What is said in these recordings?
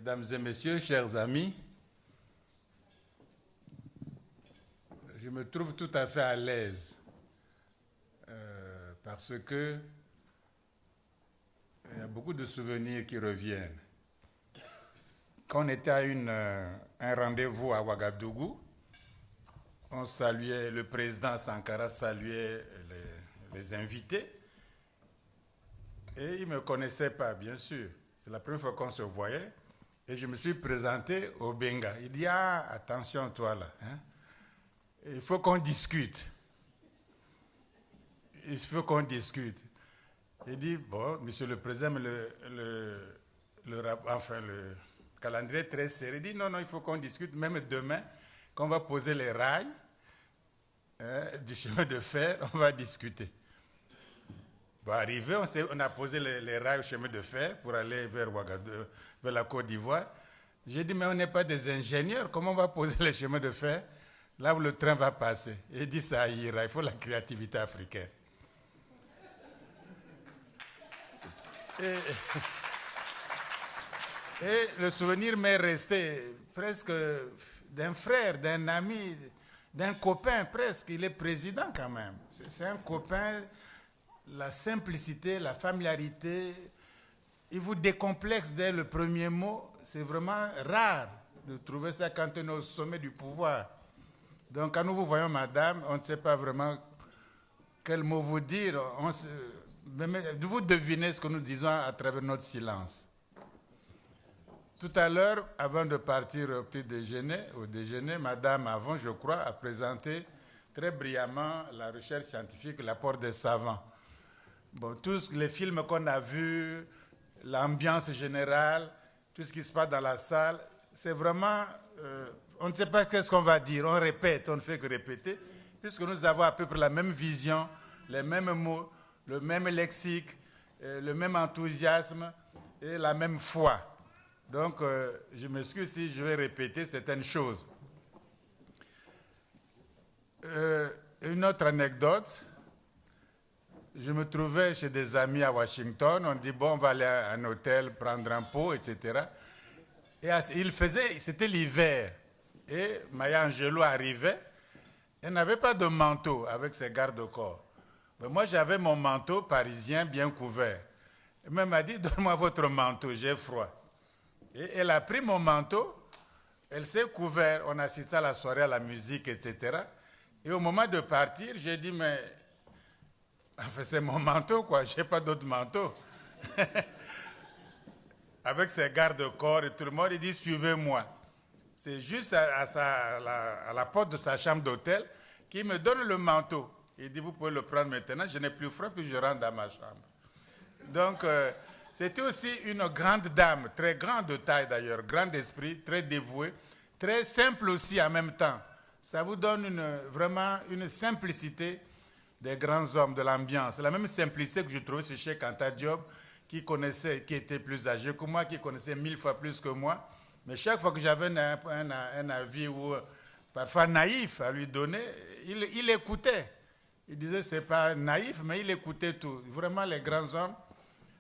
Mesdames et messieurs, chers amis, je me trouve tout à fait à l'aise parce que il y a beaucoup de souvenirs qui reviennent. Quand on était à un rendez-vous à Ouagadougou, on saluait, le président Sankara saluait les invités et il ne me connaissait pas, bien sûr. C'est la première fois qu'on se voyait et je me suis présenté au Benga. Il dit, ah, attention toi là, hein? Il faut qu'on discute. Il faut qu'on discute. Il dit, bon, monsieur le président, le calendrier est très serré. Il dit, non, il faut qu'on discute, même demain, qu'on va poser les rails du chemin de fer, on va discuter. Bon, arrivé, on a posé les rails au chemin de fer pour aller vers Ouagadougou, vers la Côte d'Ivoire. J'ai dit, mais on n'est pas des ingénieurs, comment on va poser les chemins de fer là où le train va passer? Il dit, ça ira, il faut la créativité africaine. Et le souvenir m'est resté presque d'un frère, d'un ami, d'un copain presque. Il est président quand même. C'est un copain, la simplicité, la familiarité. Il vous décomplexe dès le premier mot. C'est vraiment rare de trouver ça quand on est au sommet du pouvoir. Donc quand nous vous voyons, madame, on ne sait pas vraiment quel mot vous dire. Vous devinez ce que nous disons à travers notre silence. Tout à l'heure, avant de partir au déjeuner, madame, avant, je crois, a présenté très brillamment la recherche scientifique, l'apport des savants. Bon, tous les films qu'on a vus, l'ambiance générale, tout ce qui se passe dans la salle, c'est vraiment... on ne sait pas qu'est-ce qu'on va dire, on répète, on ne fait que répéter, puisque nous avons à peu près la même vision, les mêmes mots, le même lexique, le même enthousiasme et la même foi. Donc, je m'excuse si je vais répéter certaines choses. Une autre anecdote, je me trouvais chez des amis à Washington, on dit, bon, on va aller à un hôtel, prendre un pot, etc. Et c'était l'hiver, et Maya Angelou arrivait, elle n'avait pas de manteau avec ses gardes-corps. Mais moi, j'avais mon manteau parisien bien couvert. Elle m'a dit, donne-moi votre manteau, j'ai froid. Et elle a pris mon manteau, elle s'est couverte, on assistait à la soirée, à la musique, etc. Et au moment de partir, j'ai dit, mais enfin, c'est mon manteau, quoi, je n'ai pas d'autre manteau. Avec ses gardes-corps et tout le monde, il dit, suivez-moi. C'est juste à la porte de sa chambre d'hôtel qu'il me donne le manteau. Il dit, vous pouvez le prendre maintenant, je n'ai plus froid, puis je rentre dans ma chambre. Donc, c'était aussi une grande dame, très grande de taille d'ailleurs, grand d'esprit, très dévouée, très simple aussi en même temps. Ça vous donne vraiment une simplicité des grands hommes de l'ambiance. La même simplicité que je trouvais chez Cheikh Anta Diop, qui était plus âgé que moi, qui connaissait 1000 fois plus que moi. Mais chaque fois que j'avais un avis ou parfois naïf à lui donner, il écoutait. Il disait, c'est pas naïf, mais il écoutait tout. Vraiment, les grands hommes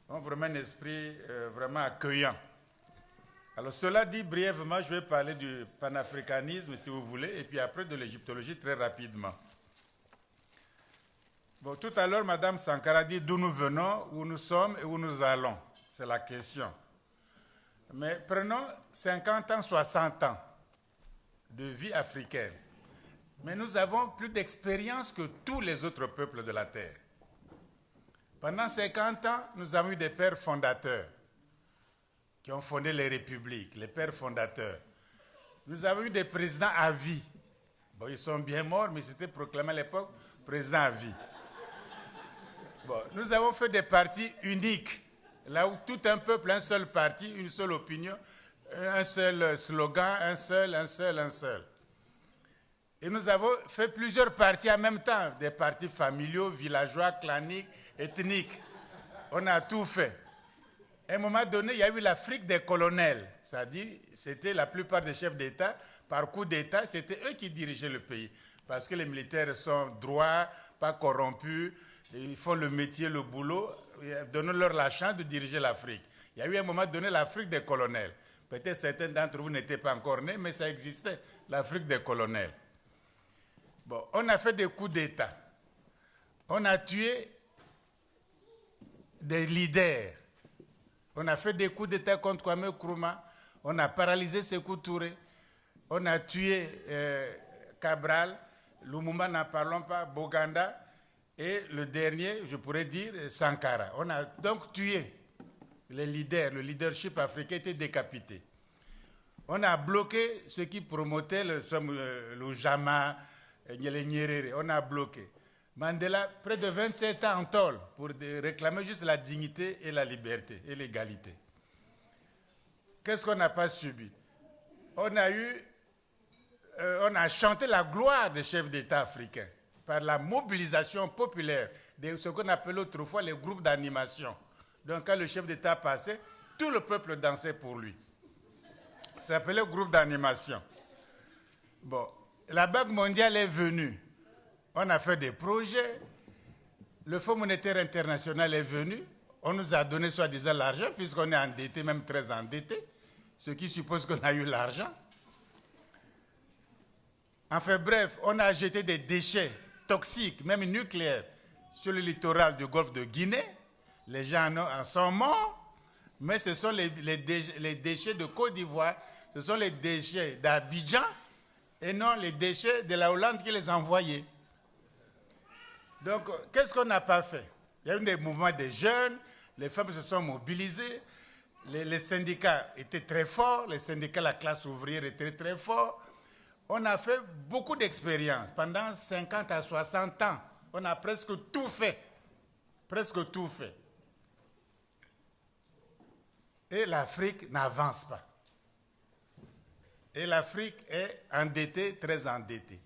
ont vraiment un esprit vraiment accueillant. Alors, cela dit, brièvement, je vais parler du panafricanisme, si vous voulez, et puis après de l'égyptologie très rapidement. Bon, tout à l'heure, Mme Sankara dit d'où nous venons, où nous sommes et où nous allons. C'est la question. Mais prenons 50 ans, 60 ans de vie africaine. Mais nous avons plus d'expérience que tous les autres peuples de la Terre. Pendant 50 ans, nous avons eu des pères fondateurs qui ont fondé les républiques, les pères fondateurs. Nous avons eu des présidents à vie. Bon, ils sont bien morts, mais c'était proclamé à l'époque président à vie. Bon, nous avons fait des partis uniques, là où tout un peuple, un seul parti, une seule opinion, un seul slogan, un seul. Et nous avons fait plusieurs partis en même temps, des partis familiaux, villageois, claniques, ethniques. On a tout fait. À un moment donné, il y a eu l'Afrique des colonels. C'est-à-dire, c'était la plupart des chefs d'État, par coup d'État, c'était eux qui dirigeaient le pays. Parce que les militaires sont droits, pas corrompus, ils font le métier, le boulot, donnons-leur la chance de diriger l'Afrique. Il y a eu à un moment donné l'Afrique des colonels. Peut-être certains d'entre vous n'étaient pas encore nés, mais ça existait, l'Afrique des colonels. Bon, on a fait des coups d'État. On a tué des leaders. On a fait des coups d'État contre Kwame Nkrumah. On a paralysé Sékou Touré. On a tué Cabral. Lumumba, n'en parlons pas. Boganda. Et le dernier, je pourrais dire, Sankara. On a donc tué les leaders. Le leadership africain était décapité. On a bloqué ceux qui promotaient le Jama, les Nyerere. On a bloqué. Mandela, près de 27 ans en tôle pour réclamer juste la dignité et la liberté et l'égalité. Qu'est-ce qu'on n'a pas subi? On a chanté la gloire des chefs d'État africains par la mobilisation populaire de ce qu'on appelait autrefois les groupes d'animation. Donc quand le chef d'État passait, tout le peuple dansait pour lui. Ça s'appelait groupe d'animation. Bon, la Banque mondiale est venue. On a fait des projets. Le Fonds monétaire international est venu. On nous a donné soi-disant l'argent, puisqu'on est endetté, même très endetté, ce qui suppose qu'on a eu l'argent. Enfin bref, on a jeté des déchets toxiques, même nucléaires, sur le littoral du golfe de Guinée. Les gens en sont morts, mais ce sont les déchets de Côte d'Ivoire, ce sont les déchets d'Abidjan, et non les déchets de la Hollande qui les a envoyés. Donc, qu'est-ce qu'on n'a pas fait? Il y a eu des mouvements des jeunes, les femmes se sont mobilisées, les syndicats étaient très forts, les syndicats de la classe ouvrière étaient très forts. On a fait beaucoup d'expériences. Pendant 50 à 60 ans, on a presque tout fait. Presque tout fait. Et l'Afrique n'avance pas. Et l'Afrique est endettée, très endettée.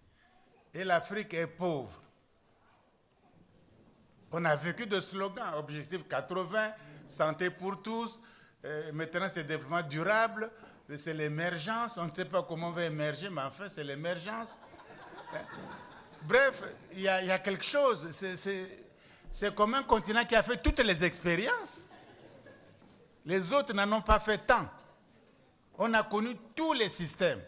Et l'Afrique est pauvre. On a vécu de slogans, objectif 80, santé pour tous, maintenant c'est développement durable, c'est l'émergence, on ne sait pas comment on va émerger, mais enfin c'est l'émergence. Bref, il y a quelque chose, c'est comme un continent qui a fait toutes les expériences. Les autres n'en ont pas fait tant. On a connu tous les systèmes.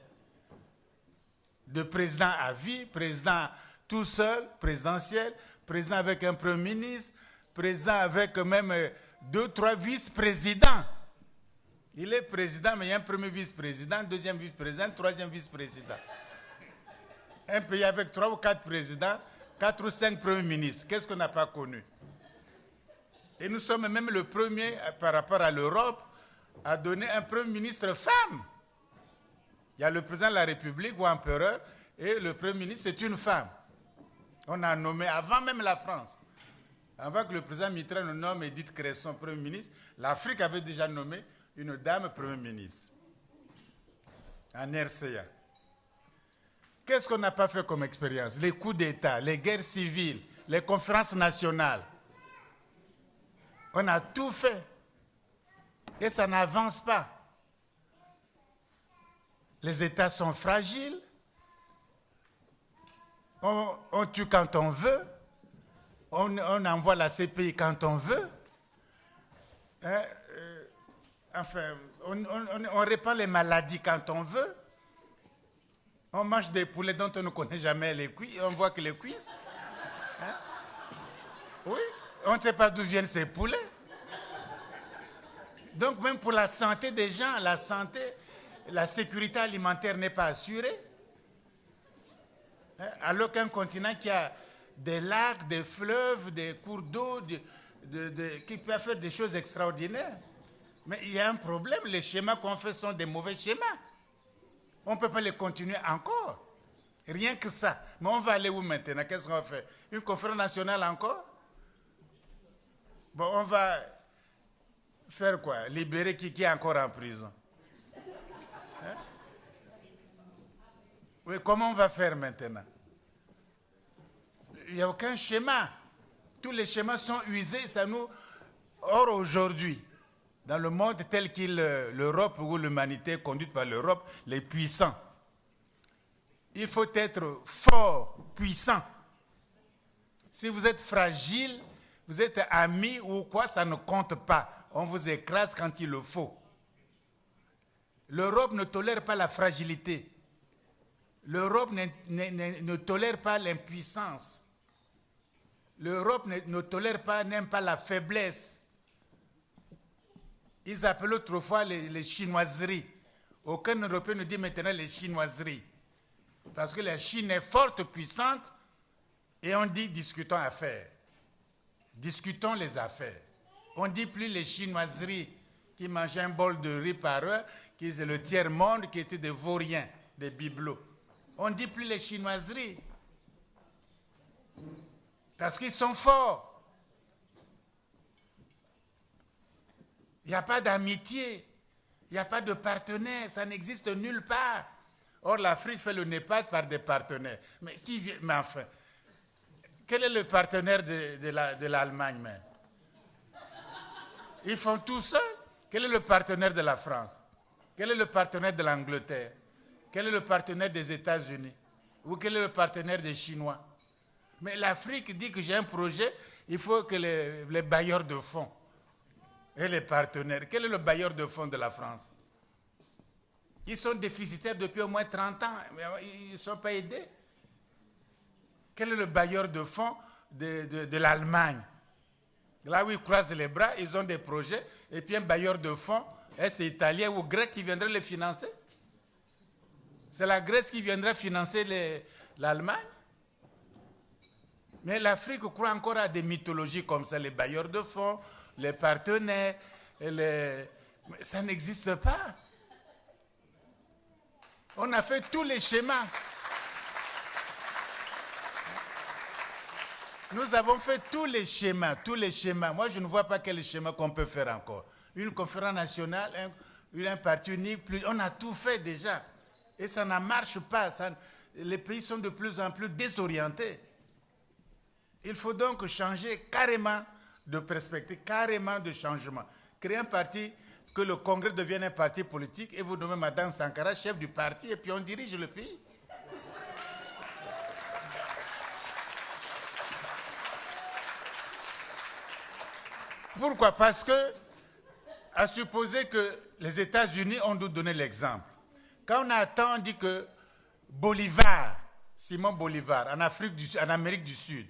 De président à vie, président tout seul, présidentiel, président avec un premier ministre, président avec même 2, 3 vice-présidents. Il est président, mais il y a un premier vice-président, deuxième vice-président, troisième vice-président. Un pays avec 3 ou 4 présidents, 4 ou 5 premiers ministres. Qu'est-ce qu'on n'a pas connu? Et nous sommes même le premier, par rapport à l'Europe, à donner un premier ministre femme. Il y a le président de la République ou empereur, et le premier ministre, c'est une femme. On a nommé, avant même la France, avant que le président Mitterrand nous nomme Edith Cresson Premier ministre, l'Afrique avait déjà nommé une dame Premier ministre, en RCA. Qu'est-ce qu'on n'a pas fait comme expérience? Les coups d'État, les guerres civiles, les conférences nationales. On a tout fait. Et ça n'avance pas. Les États sont fragiles. On tue quand on veut. On envoie la CPI quand on veut. On répand les maladies quand on veut. On mange des poulets dont on ne connaît jamais les cuisses. On voit que les cuisses. Oui, on ne sait pas d'où viennent ces poulets. Donc même pour la santé des gens, la santé, la sécurité alimentaire n'est pas assurée. Alors qu'un continent qui a des lacs, des fleuves, des cours d'eau, qui peut faire des choses extraordinaires. Mais il y a un problème, les schémas qu'on fait sont des mauvais schémas. On ne peut pas les continuer encore. Rien que ça. Mais on va aller où maintenant? Qu'est-ce qu'on fait? Une conférence nationale encore? Bon, on va faire quoi? Libérer qui est encore en prison? Oui, comment on va faire maintenant? Il n'y a aucun schéma. Tous les schémas sont usés, ça nous... Or, aujourd'hui, dans le monde tel qu'il l'Europe ou l'humanité est conduite par l'Europe, les puissants, il faut être fort, puissant. Si vous êtes fragile, vous êtes ami ou quoi, ça ne compte pas. On vous écrase quand il le faut. L'Europe ne tolère pas la fragilité. L'Europe ne tolère pas l'impuissance. L'Europe ne tolère pas, n'aime pas la faiblesse. Ils appelaient autrefois les chinoiseries. Aucun Européen ne dit maintenant les chinoiseries. Parce que la Chine est forte, puissante, et on dit discutons affaires. Discutons les affaires. On ne dit plus les chinoiseries qui mangeaient un bol de riz par heure, qui étaient le tiers-monde, qui étaient des vauriens, des bibelots. On ne dit plus les chinoiseries. Parce qu'ils sont forts. Il n'y a pas d'amitié. Il n'y a pas de partenaire. Ça n'existe nulle part. Or, l'Afrique fait le NEPAD par des partenaires. Mais enfin, quel est le partenaire de l'Allemagne même? Ils font tout seuls. Quel est le partenaire de la France? Quel est le partenaire de l'Angleterre? Quel est le partenaire des États-Unis? Ou quel est le partenaire des Chinois? Mais l'Afrique dit que j'ai un projet, il faut que les bailleurs de fonds et les partenaires. Quel est le bailleur de fonds de la France? Ils sont déficitaires depuis au moins 30 ans. Ils ne sont pas aidés. Quel est le bailleur de fonds de l'Allemagne? Là où ils croisent les bras, ils ont des projets, et puis un bailleur de fonds, est-ce italien ou grec qui viendrait les financer? C'est la Grèce qui viendrait financer l'Allemagne? Mais l'Afrique croit encore à des mythologies comme ça, les bailleurs de fonds, les partenaires, ça n'existe pas. On a fait tous les schémas. Nous avons fait tous les schémas. Moi, je ne vois pas quel schéma qu'on peut faire encore. Une conférence nationale, un parti unique, on a tout fait déjà. Et ça ne marche pas. Les pays sont de plus en plus désorientés. Il faut donc changer carrément de perspective, carrément de changement. Créer un parti, que le Congrès devienne un parti politique, et vous nommez Mme Sankara chef du parti, et puis on dirige le pays. Pourquoi? Parce que, à supposer que les États-Unis ont dû donner l'exemple. Quand on attend, on dit que Simon Bolivar, en Amérique du Sud,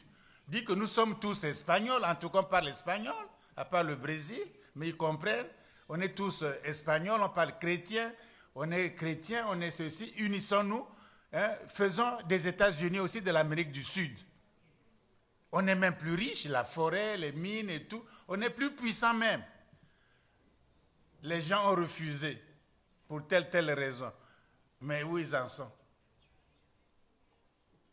dit que nous sommes tous espagnols, en tout cas on parle espagnol, à part le Brésil, mais ils comprennent, on est tous espagnols, on parle chrétien, on est ceci, unissons-nous, hein, faisons des États-Unis aussi de l'Amérique du Sud. On est même plus riche, la forêt, les mines et tout, on est plus puissant même. Les gens ont refusé pour telle raison. Mais où ils en sont?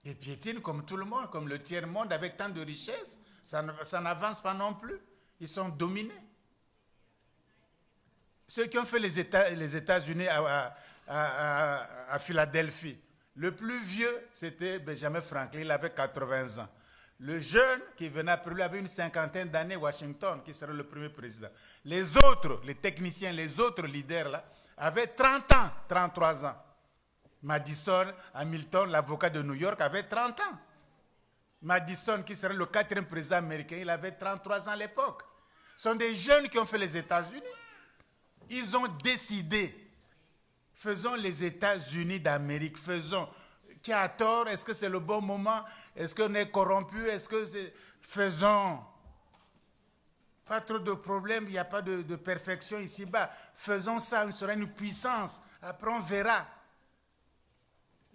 Ils piétinent comme tout le monde, comme le tiers-monde avec tant de richesses. Ça n'avance pas non plus. Ils sont dominés. Ceux qui ont fait les États-Unis à Philadelphie, le plus vieux, c'était Benjamin Franklin, il avait 80 ans. Le jeune qui venait après lui avait une cinquantaine d'années, Washington, qui serait le premier président. Les autres, les techniciens, les autres leaders là, avaient 30 ans, 33 ans. Madison, Hamilton, l'avocat de New York, avait 30 ans. Madison, qui serait le 4e président américain, il avait 33 ans à l'époque. Ce sont des jeunes qui ont fait les États-Unis. Ils ont décidé, faisons les États-Unis d'Amérique, faisons. Qui a tort? Est-ce que c'est le bon moment? Est-ce qu'on est corrompu? Faisons. Pas trop de problèmes, il n'y a pas de perfection ici-bas. Faisons ça, on sera une puissance. Après, on verra.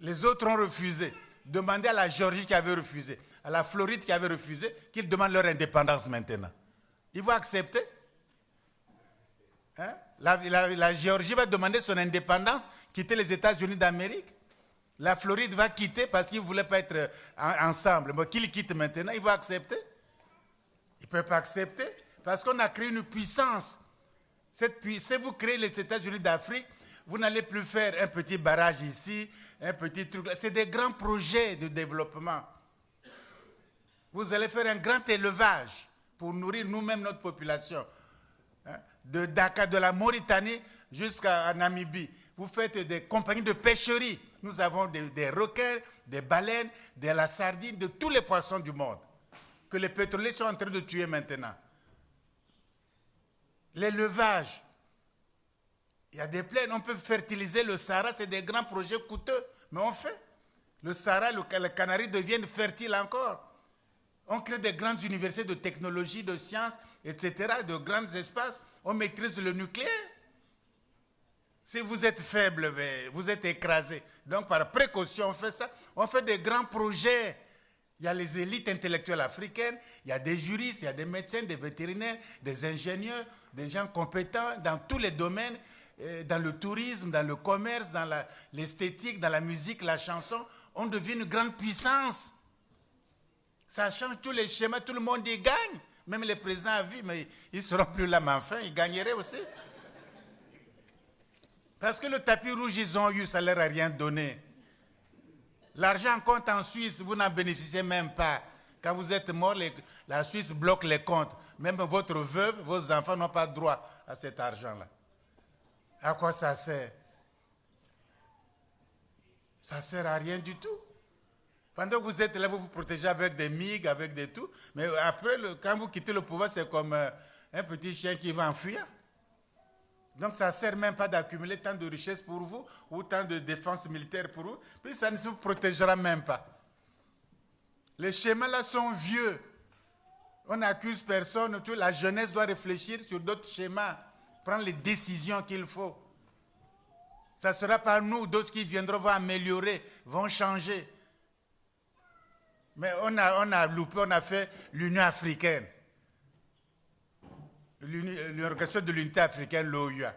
Les autres ont refusé. Demandez à la Géorgie qui avait refusé, à la Floride qui avait refusé, qu'ils demandent leur indépendance maintenant. Ils vont accepter? Hein? La Géorgie va demander son indépendance, quitter les États-Unis d'Amérique. La Floride va quitter parce qu'ils ne voulaient pas être ensemble. Mais qu'ils quittent maintenant, ils vont accepter? Ils ne peuvent pas accepter parce qu'on a créé une puissance. Si vous créez les États-Unis d'Afrique, vous n'allez plus faire un petit barrage ici, un petit truc là. C'est des grands projets de développement. Vous allez faire un grand élevage pour nourrir nous-mêmes notre population. De Dakar, de la Mauritanie jusqu'à Namibie. Vous faites des compagnies de pêcherie. Nous avons des requins, des baleines, de la sardine, de tous les poissons du monde que les pétroliers sont en train de tuer maintenant. L'élevage. Il y a des plaines, on peut fertiliser le Sahara, c'est des grands projets coûteux, mais on fait. Le Sahara, le Canaries deviennent fertiles encore. On crée des grandes universités de technologie, de sciences, etc., de grands espaces. On maîtrise le nucléaire. Si vous êtes faible, vous êtes écrasé. Donc, par précaution, on fait ça. On fait des grands projets. Il y a les élites intellectuelles africaines, il y a des juristes, il y a des médecins, des vétérinaires, des ingénieurs, des gens compétents dans tous les domaines, dans le tourisme, dans le commerce, dans l'esthétique, dans la musique, la chanson. On devient une grande puissance. Ça change tous les schémas, tout le monde y gagne. Même les présidents à vie, mais ils ne seront plus là, mais enfin, ils gagneraient aussi. Parce que le tapis rouge, ils ont eu, ça ne leur a rien donné. L'argent compte en Suisse, vous n'en bénéficiez même pas. Quand vous êtes mort, la Suisse bloque les comptes. Même votre veuve, vos enfants n'ont pas droit à cet argent-là. À quoi ça sert? Ça ne sert à rien du tout. Pendant que vous êtes là, vous vous protégez avec des MiG, avec des tout. Mais après, quand vous quittez le pouvoir, c'est comme un petit chien qui va en fuyant. Donc ça ne sert même pas d'accumuler tant de richesses pour vous ou tant de défense militaire pour vous. Puis ça ne se protégera même pas. Les schémas là sont vieux. On n'accuse personne. La jeunesse doit réfléchir sur d'autres schémas. Prendre les décisions qu'il faut. Ça ne sera pas nous, d'autres qui viendront, vont améliorer, vont changer. Mais on a loupé, on a fait l'Union africaine. L'Organisation de l'unité africaine, l'OUA.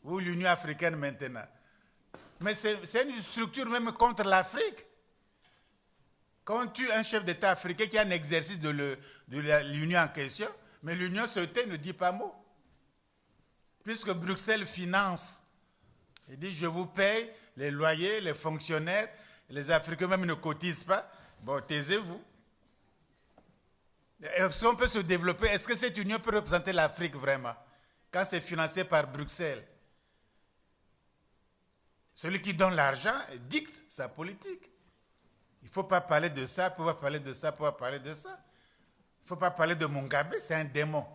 Ou l'Union africaine maintenant. Mais c'est une structure même contre l'Afrique. Quand on tue un chef d'État africain qui a un exercice de l'Union en question, mais l'Union se tait, ne dit pas mot. Puisque Bruxelles finance. Il dit, je vous paye les loyers, les fonctionnaires, les Africains même ne cotisent pas. Bon, taisez-vous. Est-ce qu'on peut se développer? Est-ce que cette union peut représenter l'Afrique vraiment? Quand c'est financé par Bruxelles. Celui qui donne l'argent dicte sa politique. Il ne faut pas parler de ça, il ne faut pas parler de ça, il ne faut pas parler de ça. Il ne faut pas parler de Mugabe, c'est un démon.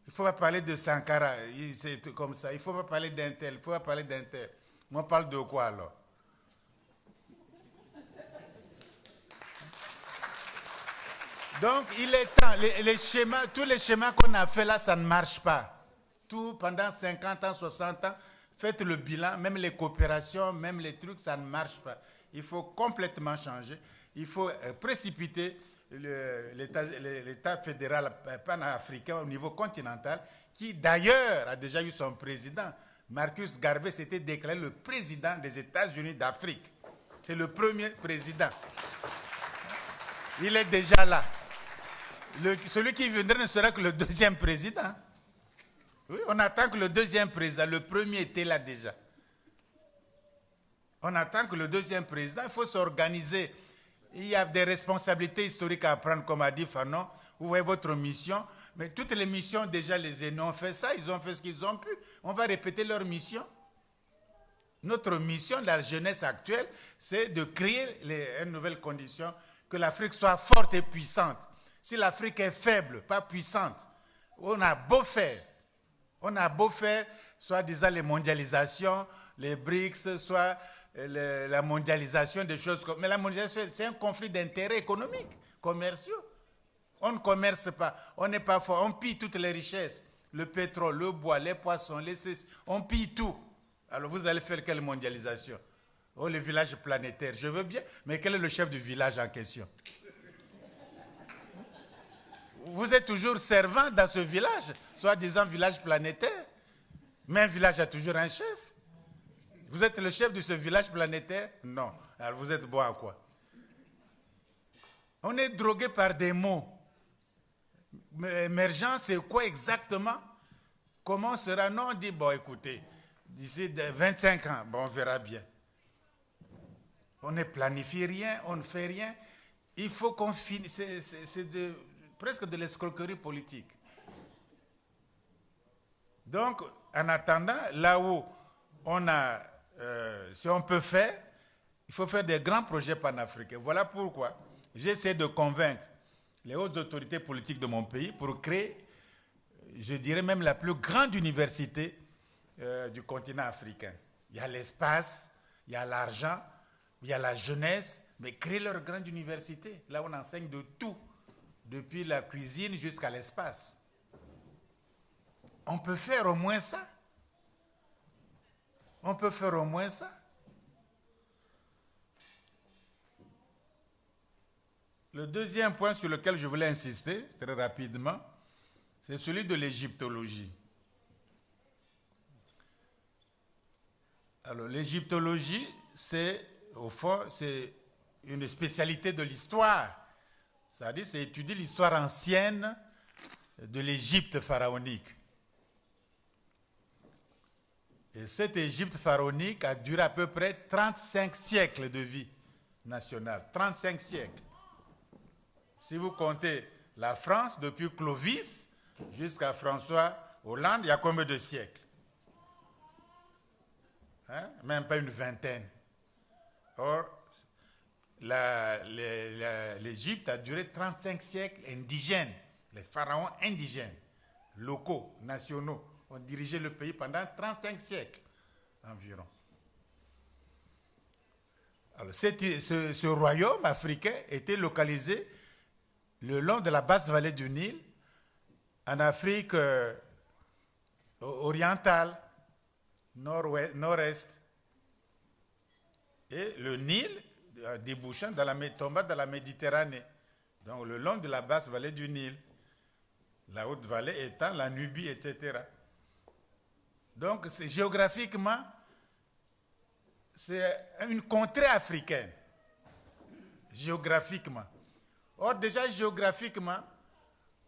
Il ne faut pas parler de Sankara, c'est comme ça. Il ne faut pas parler d'un tel, il ne faut pas parler d'un tel. Moi, on parle de quoi alors? Donc, il est temps, les schémas, tous les schémas qu'on a fait là, ça ne marche pas. Tout pendant 50 ans, 60 ans, faites le bilan, même les coopérations, même les trucs, ça ne marche pas. Il faut complètement changer. Il faut précipiter l'État fédéral panafricain au niveau continental, qui d'ailleurs a déjà eu son président. Marcus Garvey s'était déclaré le président des États-Unis d'Afrique. C'est le premier président. Il est déjà là. Celui qui viendrait ne sera que le deuxième président. Oui, on attend que le deuxième président, le premier était là déjà. On attend que le deuxième président, il faut s'organiser. Il y a des responsabilités historiques à prendre, comme a dit Fanon. Vous voyez votre mission. Mais toutes les missions, déjà, les aînés ont fait ça. Ils ont fait ce qu'ils ont pu. On va répéter leur mission. Notre mission de la jeunesse actuelle, c'est de créer une nouvelle condition, que l'Afrique soit forte et puissante. Si l'Afrique est faible, pas puissante, on a beau faire, soit disant les mondialisations, les BRICS, soit la mondialisation des choses comme... Mais la mondialisation, c'est un conflit d'intérêts économiques, commerciaux. On ne commerce pas, on n'est pas fort, on pille toutes les richesses. Le pétrole, le bois, les poissons, les ceci, on pille tout. Alors vous allez faire quelle mondialisation? Oh, le village planétaire, je veux bien, mais quel est le chef du village en question? Vous êtes toujours servant dans ce village, soi-disant village planétaire. Mais un village a toujours un chef. Vous êtes le chef de ce village planétaire? Non. Alors vous êtes bon à quoi? On est drogué par des mots. Mais émergent, c'est quoi exactement? Comment sera? Non, on dit, bon, écoutez, d'ici 25 ans, bon, on verra bien. On ne planifie rien, on ne fait rien. Il faut qu'on finisse. C'est presque de l'escroquerie politique. Donc, en attendant, là où on a, si on peut faire, il faut faire des grands projets panafricains. Voilà pourquoi j'essaie de convaincre les hautes autorités politiques de mon pays pour créer, je dirais même la plus grande université du continent africain. Il y a l'espace, il y a l'argent, il y a la jeunesse, mais créer leur grande université. Là, on enseigne de tout, depuis la cuisine jusqu'à l'espace. On peut faire au moins ça. On peut faire au moins ça. Le deuxième point sur lequel je voulais insister, très rapidement, c'est celui de l'égyptologie. Alors, l'égyptologie, c'est, au fond, c'est une spécialité de l'histoire. C'est-à-dire, c'est étudier l'histoire ancienne de l'Égypte pharaonique. Et cette Égypte pharaonique a duré à peu près 35 siècles de vie nationale. 35 siècles. Si vous comptez la France, depuis Clovis jusqu'à François Hollande, il y a combien de siècles? Hein? Même pas une vingtaine. Or, l'Égypte a duré 35 siècles indigènes. Les pharaons indigènes, locaux, nationaux, ont dirigé le pays pendant 35 siècles environ. Alors, ce royaume africain était localisé le long de la basse vallée du Nil, en Afrique orientale, nord-est. Et le Nil, débouchant tombant dans la Méditerranée, donc le long de la basse vallée du Nil, la haute vallée étant la Nubie, etc. Donc géographiquement, c'est une contrée africaine, géographiquement. Or déjà géographiquement,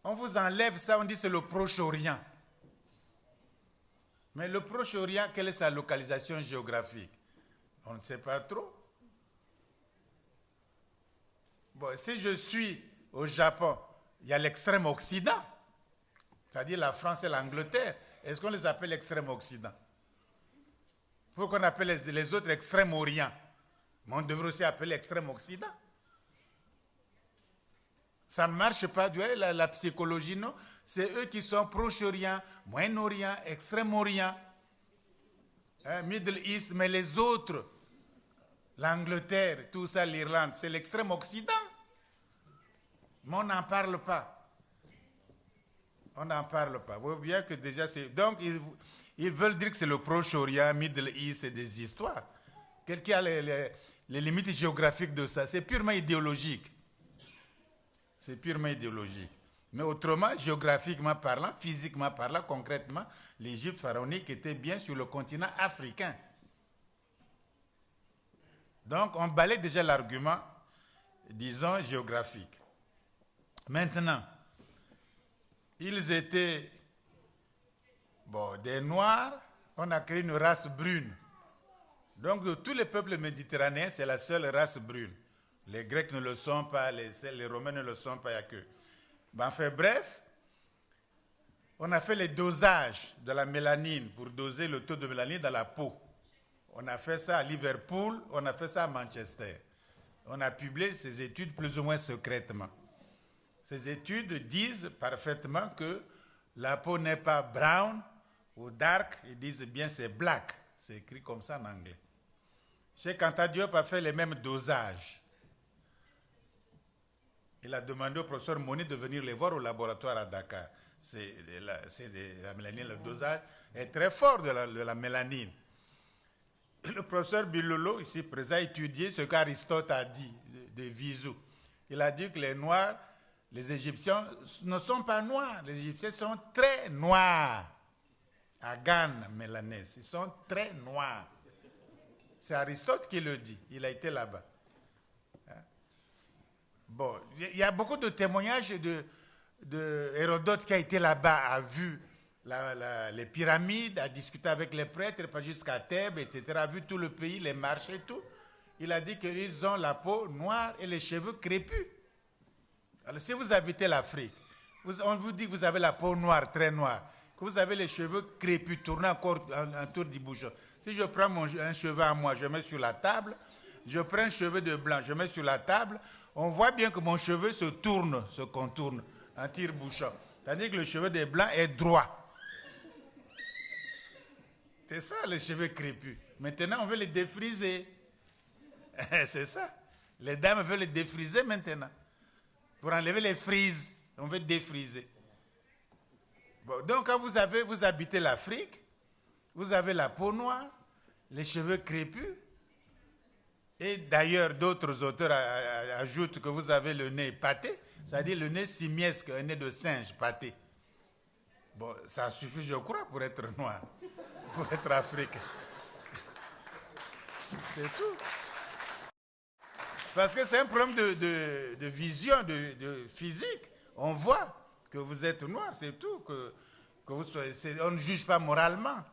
on vous enlève ça, on dit c'est le Proche-Orient. Mais le Proche-Orient, quelle est sa localisation géographique? On ne sait pas trop. Bon, si je suis au Japon, il y a l'extrême Occident, c'est-à-dire la France et l'Angleterre. Est-ce qu'on les appelle l'extrême Occident? Pourquoi on appelle les autres extrême Orient? Mais on devrait aussi appeler extrême Occident. Ça ne marche pas, la psychologie, non? C'est eux qui sont Proche-Orient, Moyen-Orient, Extrême-Orient, hein, Middle East, mais les autres, l'Angleterre, tout ça, l'Irlande, c'est l'Extrême-Occident. Mais on n'en parle pas. On n'en parle pas. Vous voyez bien que déjà c'est... Donc, ils veulent dire que c'est le Proche-Orient, Middle East, c'est des histoires. Quelqu'un a les limites géographiques de ça. C'est purement idéologique. C'est purement idéologique. Mais autrement, géographiquement parlant, physiquement parlant, concrètement, l'Égypte pharaonique était bien sur le continent africain. Donc, on balaye déjà l'argument, disons, géographique. Maintenant, ils étaient, des Noirs, on a créé une race brune. Donc, de tous les peuples méditerranéens, c'est la seule race brune. Les Grecs ne le sont pas, les Romains ne le sont pas, il n'y a que. Enfin bref, on a fait les dosages de la mélanine pour doser le taux de mélanine dans la peau. On a fait ça à Liverpool, on a fait ça à Manchester. On a publié ces études plus ou moins secrètement. Ces études disent parfaitement que la peau n'est pas brown ou dark, ils disent bien c'est black. C'est écrit comme ça en anglais. Cheikh Anta Diop a fait les mêmes dosages. Il a demandé au professeur Moni de venir les voir au laboratoire à Dakar. La mélanine, le dosage est très fort de la mélanine. Et le professeur Bilolo, ici présent, a étudié ce qu'Aristote a dit de Visou. Il a dit que les Noirs, les Égyptiens ne sont pas noirs. Les Égyptiens sont très noirs. Agan mélanès, ils sont très noirs. C'est Aristote qui le dit. Il a été là-bas. Bon, il y a beaucoup de témoignages de Hérodote qui a été là-bas, a vu les pyramides, a discuté avec les prêtres, pas jusqu'à Thèbes, etc., a vu tout le pays, les marchés, tout. Il a dit qu'ils ont la peau noire et les cheveux crépus. Alors, si vous habitez l'Afrique, on vous dit que vous avez la peau noire, très noire, que vous avez les cheveux crépus, tournés encore autour du bouchon. Si je prends un cheveu à moi, je mets sur la table, je prends un cheveu de blanc, je mets sur la table, on voit bien que mon cheveu se tourne, se contourne en tire-bouchon. Tandis que le cheveu des blancs est droit. C'est ça, les cheveux crépus. Maintenant, on veut les défriser. C'est ça. Les dames veulent les défriser maintenant. Pour enlever les frises, on veut défriser. Bon, donc, quand vous habitez l'Afrique, vous avez la peau noire, les cheveux crépus, et d'ailleurs, d'autres auteurs ajoutent que vous avez le nez pâté, c'est-à-dire le nez simiesque, un nez de singe pâté. Bon, ça suffit, je crois, pour être noir, pour être africain. C'est tout. Parce que c'est un problème de vision, de physique. On voit que vous êtes noir, c'est tout. Que vous soyez, on ne juge pas moralement.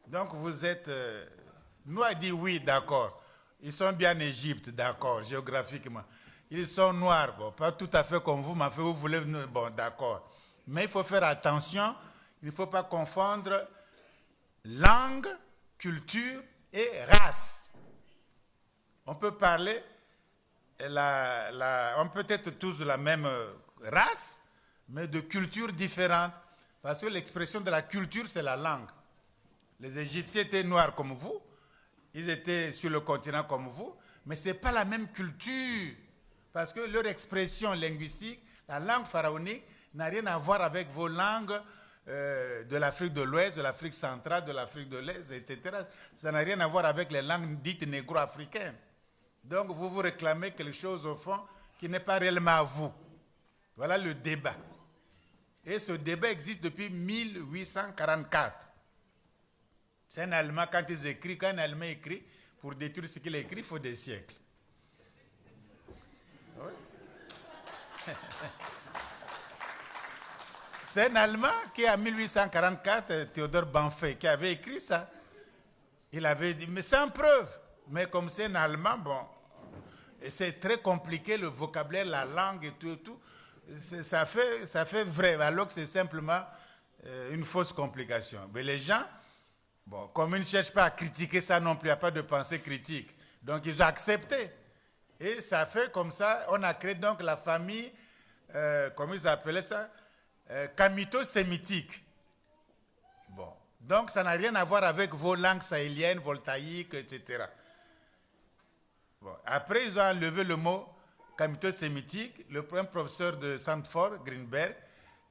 Donc vous êtes noir, dit oui, d'accord. Ils sont bien en Égypte, d'accord, géographiquement. Ils sont noirs, bon, pas tout à fait comme vous, mais vous voulez, bon, d'accord. Mais il faut faire attention, il ne faut pas confondre langue, culture et race. On peut parler, on peut être tous de la même race, mais de cultures différentes. Parce que l'expression de la culture, c'est la langue. Les Égyptiens étaient noirs comme vous, ils étaient sur le continent comme vous, mais ce n'est pas la même culture. Parce que leur expression linguistique, la langue pharaonique, n'a rien à voir avec vos langues de l'Afrique de l'Ouest, de l'Afrique centrale, de l'Afrique de l'Est, etc. Ça n'a rien à voir avec les langues dites négro-africaines. Donc vous vous réclamez quelque chose au fond qui n'est pas réellement à vous. Voilà le débat. Et ce débat existe depuis 1844. C'est un Allemand, quand un Allemand écrit, pour détruire ce qu'il a écrit, il faut des siècles. Oui. C'est un Allemand qui, en 1844, Théodore Banffé, qui avait écrit ça. Il avait dit, mais sans preuve. Mais comme c'est un Allemand, bon, c'est très compliqué, le vocabulaire, la langue et tout et tout. Ça fait vrai, alors que c'est simplement une fausse complication. Mais les gens, bon, comme ils ne cherchent pas à critiquer ça non plus, il n'y a pas de pensée critique. Donc ils ont accepté. Et ça fait comme ça, on a créé donc la famille, comment ils appelaient ça, camito-sémitique. Bon, donc ça n'a rien à voir avec vos langues sahéliennes, voltaïques, etc. Bon, après, ils ont enlevé le mot camito-sémitique. Le premier professeur de Stanford, Greenberg,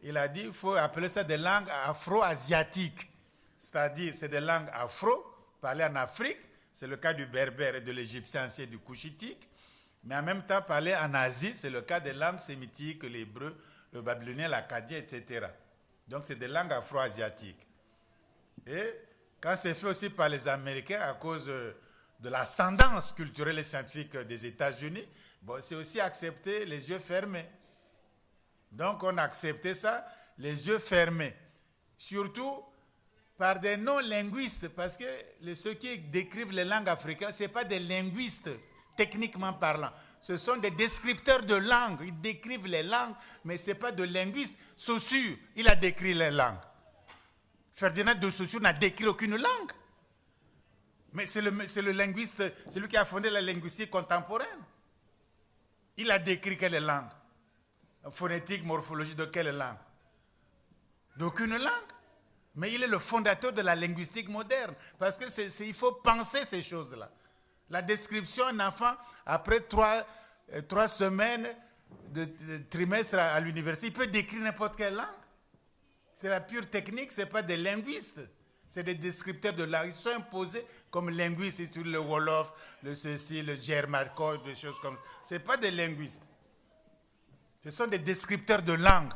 il a dit qu'il faut appeler ça des langues afro-asiatiques. C'est-à-dire, c'est des langues afro, parlées en Afrique. C'est le cas du berbère et de l'égyptien ancien, du couchitique. Mais en même temps, parlées en Asie, c'est le cas des langues sémitiques, l'hébreu, le babylonien, l'acadien, etc. Donc, c'est des langues afro-asiatiques. Et quand c'est fait aussi par les Américains à cause de l'ascendance culturelle et scientifique des États-Unis, bon, c'est aussi accepté les yeux fermés. Donc, on a accepté ça, les yeux fermés. Surtout par des non-linguistes, parce que ceux qui décrivent les langues africaines, ce n'est pas des linguistes, techniquement parlant. Ce sont des descripteurs de langues. Ils décrivent les langues, mais ce n'est pas de linguistes. Saussure, il a décrit les langues. Ferdinand de Saussure n'a décrit aucune langue. Mais c'est le linguiste, c'est lui qui a fondé la linguistique contemporaine. Il a décrit quelle langue? Phonétique, morphologie, de quelle langue? D'aucune langue. Mais il est le fondateur de la linguistique moderne. Parce que il faut penser ces choses-là. La description d'un enfant, après 3 semaines de trimestre à l'université, il peut décrire n'importe quelle langue. C'est la pure technique, ce n'est pas des linguistes. C'est des descripteurs de langue. Ils sont imposés comme linguistes sur le Wolof, le ceci, le Germanco, des choses comme ça. Ce n'est pas des linguistes. Ce sont des descripteurs de langue.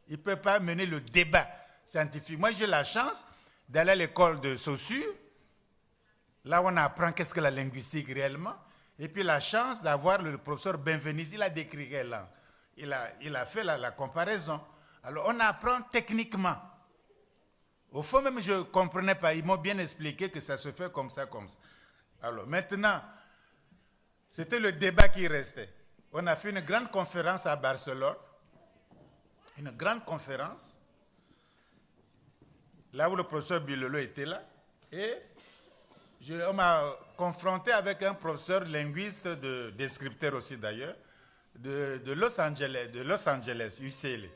Ils ne peuvent pas mener le débat scientifique. Moi, j'ai la chance d'aller à l'école de Saussure, là où on apprend qu'est-ce que la linguistique réellement, et puis la chance d'avoir le professeur Benveniste, il a décrit quelle langue. Il a fait la comparaison. Alors, on apprend techniquement. Au fond, même, je ne comprenais pas. Ils m'ont bien expliqué que ça se fait comme ça, comme ça. Alors, maintenant, c'était le débat qui restait. On a fait une grande conférence à Barcelone. Une grande conférence. Là où le professeur Bilolo était là. Et on m'a confronté avec un professeur linguiste, descripteur aussi d'ailleurs, de Los Angeles, UCLA.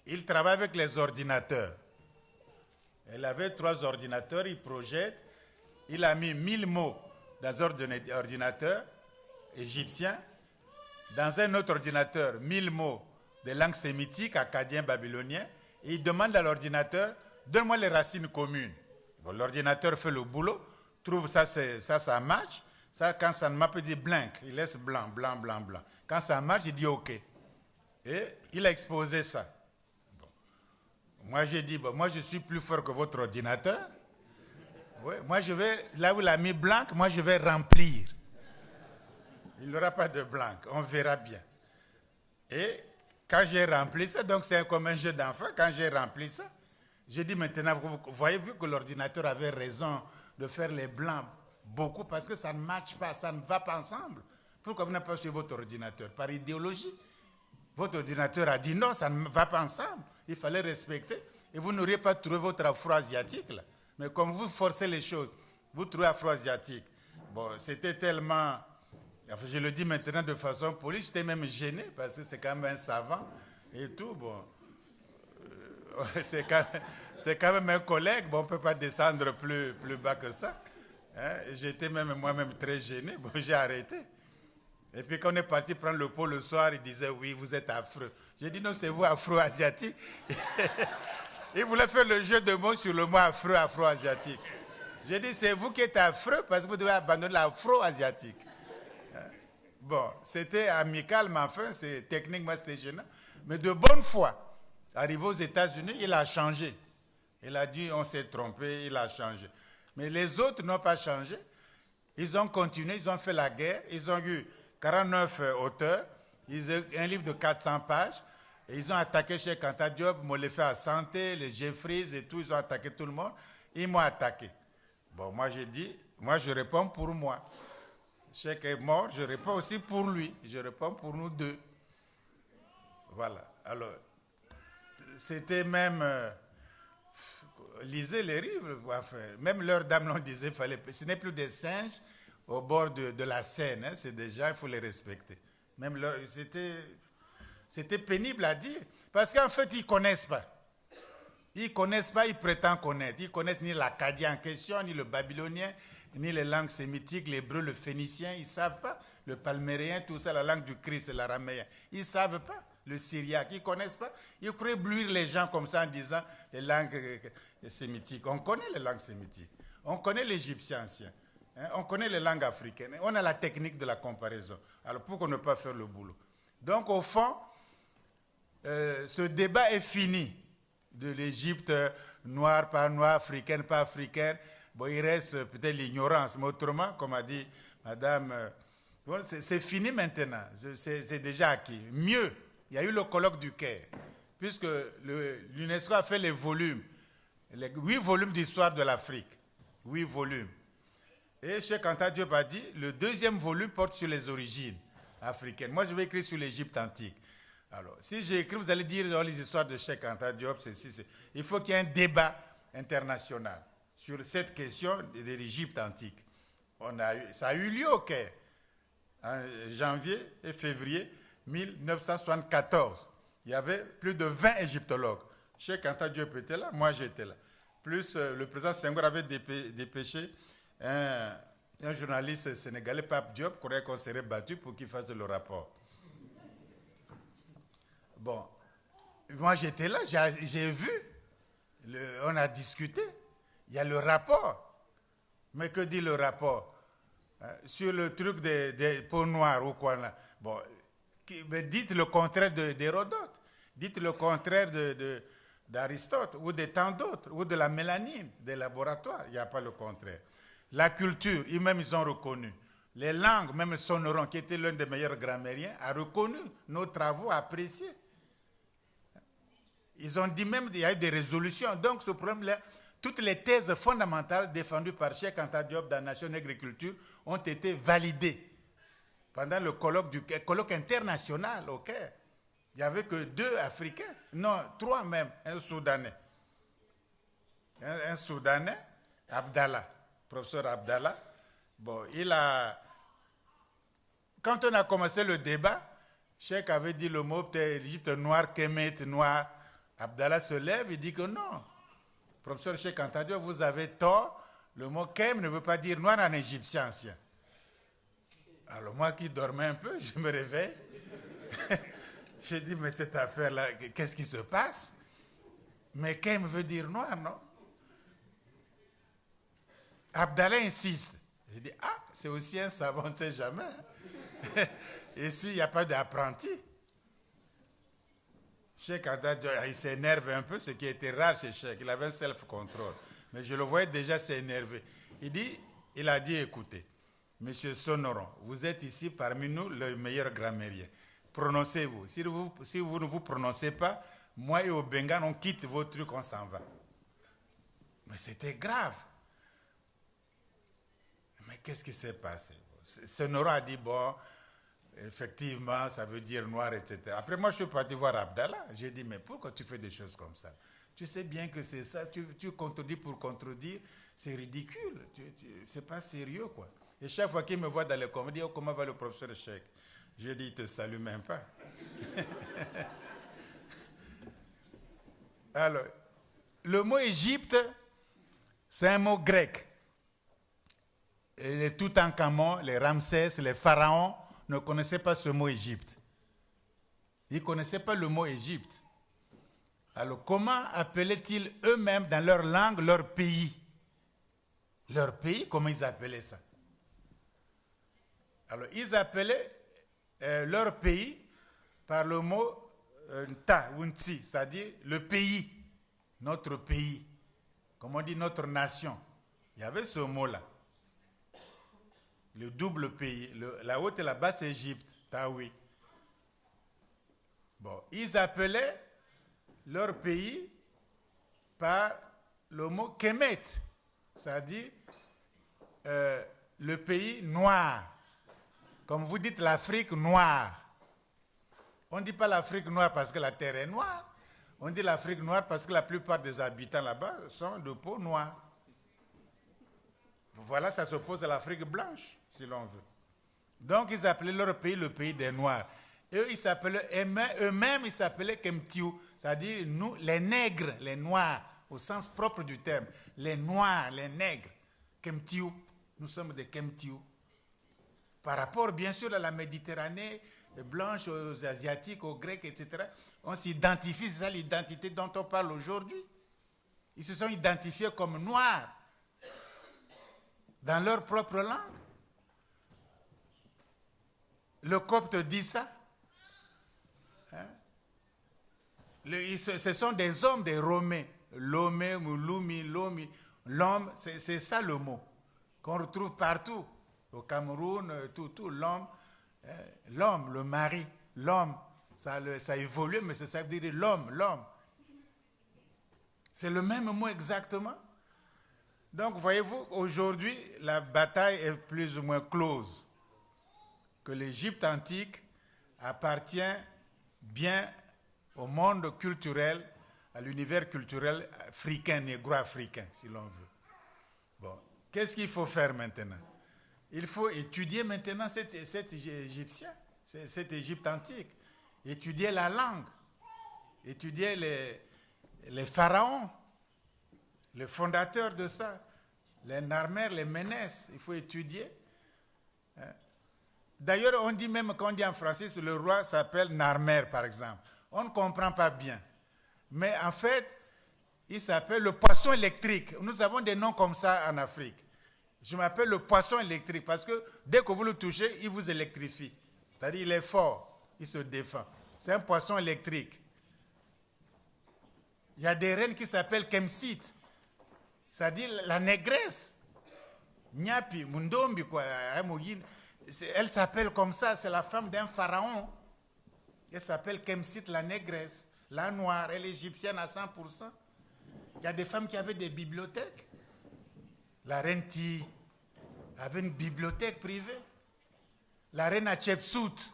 Il travaille avec les ordinateurs. Elle avait 3 ordinateurs, il projette. Il a mis 1000 mots dans un ordinateur égyptien. Dans un autre ordinateur, 1000 mots de langue sémitique, acadien, babylonien. Et il demande à l'ordinateur, donne-moi les racines communes. Bon, l'ordinateur fait le boulot, trouve ça, ça marche. Ça, quand ça ne marche pas, il dit blank. Il laisse blanc, blanc, blanc, blanc. Quand ça marche, il dit OK. Et il a exposé ça. Bon. Moi, j'ai dit, bon, moi, je suis plus fort que votre ordinateur. Ouais, moi, je vais, là où il a mis blanc, moi, je vais remplir. Il n'y aura pas de blanc, on verra bien. Et quand j'ai rempli ça, donc c'est comme un jeu d'enfant, quand j'ai rempli ça, j'ai dit maintenant, vous voyez, vu que l'ordinateur avait raison de faire les blancs beaucoup, parce que ça ne matche pas, ça ne va pas ensemble. Pourquoi vous n'avez pas sur votre ordinateur? Par idéologie. Votre ordinateur a dit non, ça ne va pas ensemble. Il fallait respecter. Et vous n'auriez pas trouvé votre afro-asiatique là. Mais comme vous forcez les choses, vous trouvez afro-asiatique. Bon, c'était tellement... Enfin, je le dis maintenant de façon polie, j'étais même gêné parce que c'est quand même un savant et tout. Bon, c'est quand même un collègue, bon, on ne peut pas descendre plus bas que ça. Hein? J'étais même moi-même très gêné, bon, j'ai arrêté. Et puis quand on est parti prendre le pot le soir, il disait oui, vous êtes affreux. J'ai dit non, c'est vous afro-asiatique. Il voulait faire le jeu de mots sur le mot affreux, afro-asiatique. J'ai dit c'est vous qui êtes affreux parce que vous devez abandonner l'afro-asiatique. Bon, c'était amical, mais enfin, techniquement, c'était gênant. Mais de bonne foi, arrivé aux États-Unis, il a changé. Il a dit, on s'est trompé, il a changé. Mais les autres n'ont pas changé. Ils ont continué, ils ont fait la guerre. Ils ont eu 49 auteurs. Ils ont un livre de 400 pages. Et ils ont attaqué Cheikh Anta Diop, Molefe Assanté, les Jeffries et tout. Ils ont attaqué tout le monde. Ils m'ont attaqué. Bon, moi, j'ai dit, moi, je réponds pour moi. Cheikh est mort, je réponds aussi pour lui. Je réponds pour nous deux. Voilà. Alors, c'était même... lisez les livres. Enfin, même leur dame l'on disait, ce n'est plus des singes au bord de la Seine. Hein, c'est des gens, il faut les respecter. Même c'était pénible à dire. Parce qu'en fait, ils ne connaissent pas. Ils ne connaissent pas, ils prétendent connaître. Ils ne connaissent ni l'acadien en question, ni le babylonien, ni les langues sémitiques, l'hébreu, le phénicien, ils ne savent pas. Le palmérien, tout ça, la langue du Christ, l'araméen. Ils ne savent pas. Le syriaque, ils ne connaissent pas. Ils croient éblouir les gens comme ça en disant les langues sémitiques. On connaît les langues sémitiques. On connaît l'égyptien ancien. Hein? On connaît les langues africaines. On a la technique de la comparaison. Alors pourquoi ne pas faire le boulot? Donc au fond, ce débat est fini. De l'Égypte, noire, pas noire, africaine, pas africaine. Bon, il reste peut-être l'ignorance, mais autrement, comme a dit madame, bon, c'est fini maintenant, c'est déjà acquis. Mieux, il y a eu le colloque du Caire, puisque l'UNESCO a fait les 8 volumes d'histoire de l'Afrique, 8 volumes. Et Cheikh Anta Diop a dit, le 2e volume porte sur les origines africaines. Moi, je vais écrire sur l'Égypte antique. Alors, si j'écris, vous allez dire oh, les histoires de Cheikh Anta Diop, il faut qu'il y ait un débat international sur cette question de l'Égypte antique. Ça a eu lieu au Caire, en janvier et février 1974. Il y avait plus de 20 égyptologues. Cheikh Anta Diop était là, moi j'étais là. Plus le président Senghor avait dépêché un journaliste sénégalais, Pape Diop, qu'on serait battu pour qu'il fasse le rapport. Bon, moi j'étais là, j'ai vu, on a discuté, il y a le rapport. Mais que dit le rapport? Sur le truc des peaux noires ou quoi là? Bon, dites le contraire d'Hérodote, dites le contraire d'Aristote ou de tant d'autres, ou de la mélanine, des laboratoires, il n'y a pas le contraire. La culture, eux-mêmes ils ont reconnu. Les langues, même Sonoron, qui était l'un des meilleurs grammairiens, a reconnu nos travaux, appréciés. Ils ont dit même qu'il y a eu des résolutions. Donc ce problème-là, toutes les thèses fondamentales défendues par Cheikh Anta Diop dans la Nation Agriculture ont été validées pendant le colloque international au Caire. Il n'y avait que 2 Africains, non, 3 même, un Soudanais. Un Soudanais, Abdallah, professeur Abdallah. Bon, quand on a commencé le débat, Cheikh avait dit le mot peut-être Égypte noire, Kemet noire. Abdallah se lève et dit que non. professeur Cheikh Anta Diop, vous avez tort. Le mot Kem ne veut pas dire noir en égyptien ancien. Alors moi qui dormais un peu, je me réveille. J'ai dit, mais cette affaire-là, qu'est-ce qui se passe? Mais Kem veut dire noir, non? Abdallah insiste. J'ai dit, ah, c'est aussi un savant, on ne sait jamais. Ici, il n'y a pas d'apprenti. Cheikh Anta Diop, il s'énerve un peu, ce qui était rare chez Cheikh. Il avait un self-control. Mais je le voyais déjà s'énerver. Il a dit, écoutez, Monsieur Sonoron, vous êtes ici parmi nous le meilleur grammairien. Prononcez-vous. Si vous ne vous prononcez pas, moi et Obengan, on quitte vos trucs, on s'en va. Mais c'était grave. Mais qu'est-ce qui s'est passé? Sonoron a dit, bon, effectivement, ça veut dire noir, etc. Après, moi, je suis parti voir Abdallah. J'ai dit, mais pourquoi tu fais des choses comme ça? Tu sais bien que c'est ça. Tu contredis pour contredire. C'est ridicule. C'est pas sérieux, quoi. Et chaque fois qu'il me voit dans les coms, il dit, oh, comment va le professeur Cheikh? Je dis, il ne te salue même pas. Alors, le mot Égypte, c'est un mot grec. Et les Toutankhamon, les Ramsès, les pharaons ne connaissaient pas ce mot Égypte. Ils ne connaissaient pas le mot Égypte. Alors, comment appelaient-ils eux-mêmes dans leur langue leur pays? Leur pays, comment ils appelaient ça? Alors, ils appelaient leur pays par le mot Nta ou Ntsi, c'est-à-dire le pays, notre pays. Comme on dit notre nation. Il y avait ce mot-là. Le double pays, la haute et la basse Égypte, Taoui. Bon, ils appelaient leur pays par le mot Kemet, c'est-à-dire le pays noir. Comme vous dites l'Afrique noire. On ne dit pas l'Afrique noire parce que la terre est noire. On dit l'Afrique noire parce que la plupart des habitants là-bas sont de peau noire. Voilà, ça s'oppose à l'Afrique blanche, si l'on veut. Donc, ils appelaient leur pays le pays des Noirs. Eux, eux-mêmes, ils s'appelaient Kemtiou, c'est-à-dire nous, les nègres, les Noirs, au sens propre du terme. Les Noirs, les nègres, Kemtiou. Nous sommes des Kemtiou. Par rapport, bien sûr, à la Méditerranée blanche, aux Asiatiques, aux Grecs, etc., on s'identifie, c'est ça l'identité dont on parle aujourd'hui. Ils se sont identifiés comme Noirs dans leur propre langue. Le copte dit ça. Hein? Ce sont des hommes, des Romains. Lomé, Mouloumi, Lomi. L'homme, c'est ça le mot qu'on retrouve partout. Au Cameroun, tout l'homme, l'homme, le mari, l'homme, ça a évolué, mais ça veut dire l'homme. C'est le même mot exactement. Donc, voyez-vous, aujourd'hui, la bataille est plus ou moins close. Que l'Égypte antique appartient bien au monde culturel, à l'univers culturel africain, négro-africain, si l'on veut. Bon, qu'est-ce qu'il faut faire maintenant? Il faut étudier maintenant cet Égyptien, cette Égypte antique. Étudier la langue, étudier les pharaons, les fondateurs de ça, les Narmer, les Ménès, il faut étudier. D'ailleurs, on dit même, quand on dit en français, le roi s'appelle Narmer, par exemple. On ne comprend pas bien. Mais en fait, il s'appelle le poisson électrique. Nous avons des noms comme ça en Afrique. Je m'appelle le poisson électrique parce que dès que vous le touchez, il vous électrifie. C'est-à-dire il est fort, il se défend. C'est un poisson électrique. Il y a des reines qui s'appellent Kemsit, c'est-à-dire la négresse. Nyapi, Mundombi, quoi. Elle s'appelle comme ça, c'est la femme d'un pharaon. Elle s'appelle Kemsit, la négresse, la noire, elle est égyptienne à 100%. Il y a des femmes qui avaient des bibliothèques. La reine Ti avait une bibliothèque privée. La reine Hatshepsut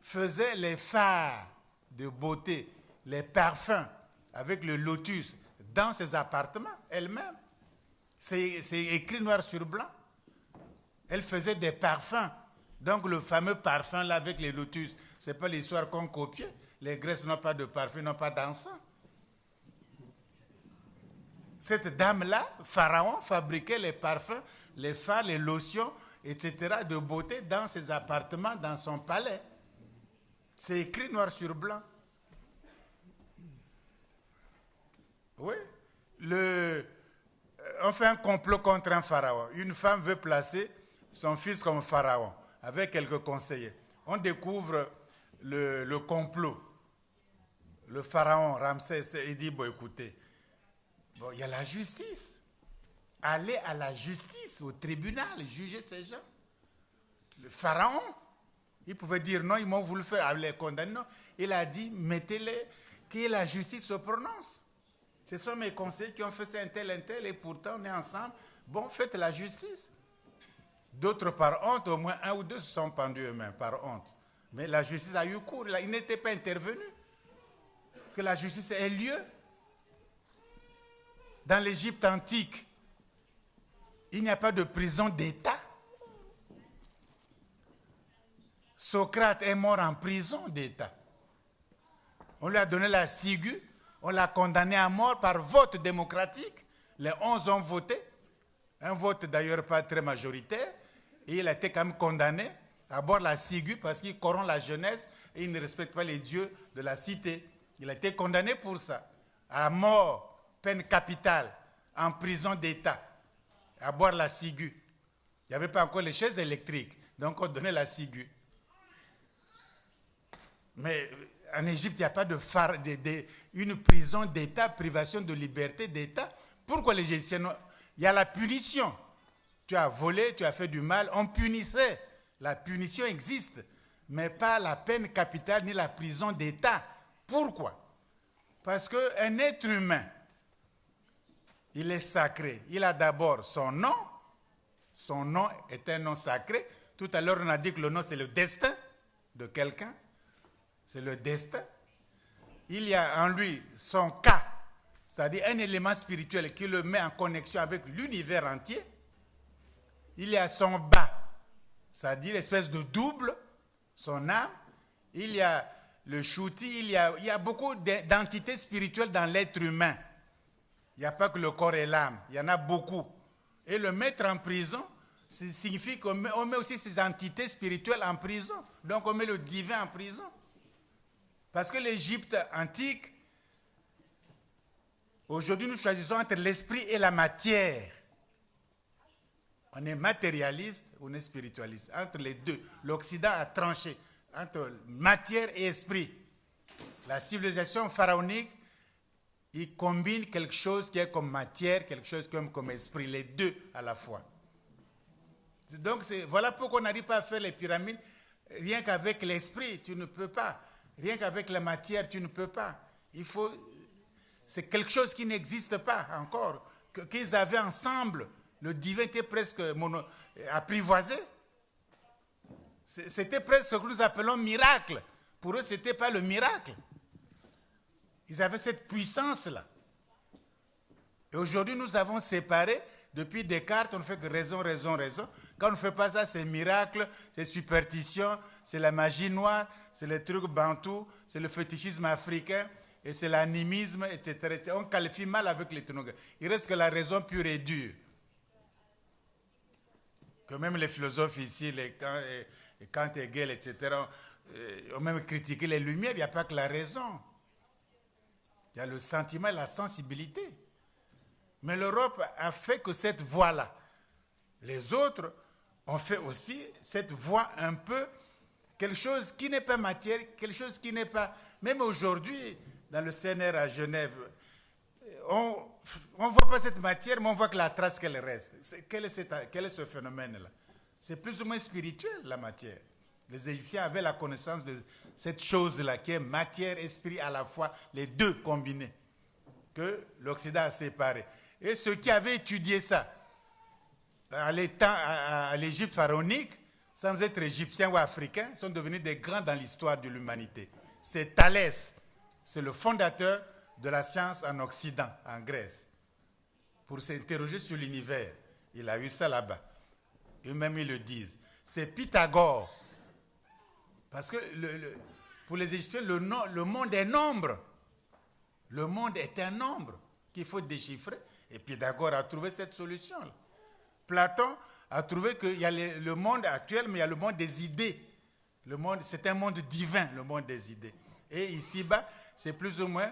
faisait les fards de beauté, les parfums avec le lotus dans ses appartements elle-même. C'est écrit noir sur blanc. Elle faisait des parfums. Donc le fameux parfum là avec les lotus, ce n'est pas l'histoire qu'on copiait. Les Grecs n'ont pas de parfum, n'ont pas d'encens. cette dame-là, Pharaon, fabriquait les parfums, les fards, les lotions, etc. de beauté dans ses appartements, dans son palais. C'est écrit noir sur blanc. Oui. On fait un complot contre un pharaon. Une femme veut placer son fils comme pharaon, avec quelques conseillers. On découvre le complot. Le pharaon Ramsès, il dit, bon écoutez, bon, il y a la justice. Allez à la justice, au tribunal, juger ces gens. Le pharaon, il pouvait dire non, ils m'ont voulu faire les condamner. Non. Il a dit, mettez-les, que la justice se prononce. Ce sont mes conseillers qui ont fait ça, un tel, et pourtant on est ensemble. Bon, faites la justice. D'autres par honte, au moins un ou deux se sont pendus eux-mêmes, par honte. Mais la justice a eu cours, il n'était pas intervenu. Que la justice ait lieu. Dans l'Égypte antique, il n'y a pas de prison d'État. Socrate est mort en prison d'État. On lui a donné la ciguë, on l'a condamné à mort par vote démocratique. Les 11 ont voté, un vote d'ailleurs pas très majoritaire, et il a été quand même condamné à boire la ciguë parce qu'il corrompt la jeunesse et il ne respecte pas les dieux de la cité. Il a été condamné pour ça, à mort, peine capitale, en prison d'État, à boire la ciguë. Il n'y avait pas encore les chaises électriques, donc on donnait la ciguë. Mais en Égypte, il n'y a pas une prison d'État, privation de liberté d'État. Pourquoi les Égyptiens? Il y a la punition. Tu as volé, tu as fait du mal, on punissait. La punition existe, mais pas la peine capitale ni la prison d'État. Pourquoi? Parce qu'un être humain, il est sacré. Il a d'abord son nom. Son nom est un nom sacré. Tout à l'heure, on a dit que le nom, c'est le destin de quelqu'un. C'est le destin. Il y a en lui son cas, c'est-à-dire un élément spirituel qui le met en connexion avec l'univers entier. Il y a son bas, c'est-à-dire l'espèce de double, son âme. Il y a le shouti, il y a beaucoup d'entités spirituelles dans l'être humain. Il n'y a pas que le corps et l'âme, il y en a beaucoup. Et le mettre en prison, signifie qu'on met aussi ces entités spirituelles en prison. Donc on met le divin en prison. Parce que l'Égypte antique, aujourd'hui nous choisissons entre l'esprit et la matière. On est matérialiste, on est spiritualiste. Entre les deux, l'Occident a tranché entre matière et esprit. La civilisation pharaonique, il combine quelque chose qui est comme matière, quelque chose qui est comme esprit, les deux à la fois. Donc voilà pourquoi on n'arrive pas à faire les pyramides. Rien qu'avec l'esprit, tu ne peux pas. Rien qu'avec la matière, tu ne peux pas. C'est quelque chose qui n'existe pas encore. Qu'ils avaient ensemble. Le divin était presque apprivoisé. C'était presque ce que nous appelons miracle. Pour eux, ce n'était pas le miracle. Ils avaient cette puissance-là. Et aujourd'hui, nous avons séparé. Depuis Descartes, on ne fait que raison, raison, raison. Quand on ne fait pas ça, c'est miracle, c'est superstition, c'est la magie noire, c'est les trucs bantous, c'est le fétichisme africain, et c'est l'animisme, etc. On qualifie mal avec les trucs. Il reste que la raison pure et dure. Que même les philosophes ici, les Kant, Hegel, etc., ont même critiqué les Lumières. Il n'y a pas que la raison. Il y a le sentiment et la sensibilité. Mais l'Europe a fait que cette voie-là. Les autres ont fait aussi cette voie un peu, quelque chose qui n'est pas matière, quelque chose qui n'est pas... Même aujourd'hui, dans le CNR à Genève, on ne voit pas cette matière, mais on voit que la trace qu'elle reste. Quel est ce phénomène-là? C'est plus ou moins spirituel, la matière. Les Égyptiens avaient la connaissance de cette chose-là, qui est matière, esprit à la fois, les deux combinés, que l'Occident a séparés. Et ceux qui avaient étudié ça, à l'Égypte pharaonique, sans être égyptiens ou africains, sont devenus des grands dans l'histoire de l'humanité. C'est Thalès, c'est le fondateur de la science en Occident, en Grèce, pour s'interroger sur l'univers. Il a eu ça là-bas. Eux-mêmes, ils le disent. C'est Pythagore. Parce que pour les Égyptiens, le monde est nombre. Le monde est un nombre qu'il faut déchiffrer. Et Pythagore a trouvé cette solution-là. Platon a trouvé qu'il y a le monde actuel, mais il y a le monde des idées. C'est un monde divin, le monde des idées. Et ici-bas, c'est plus ou moins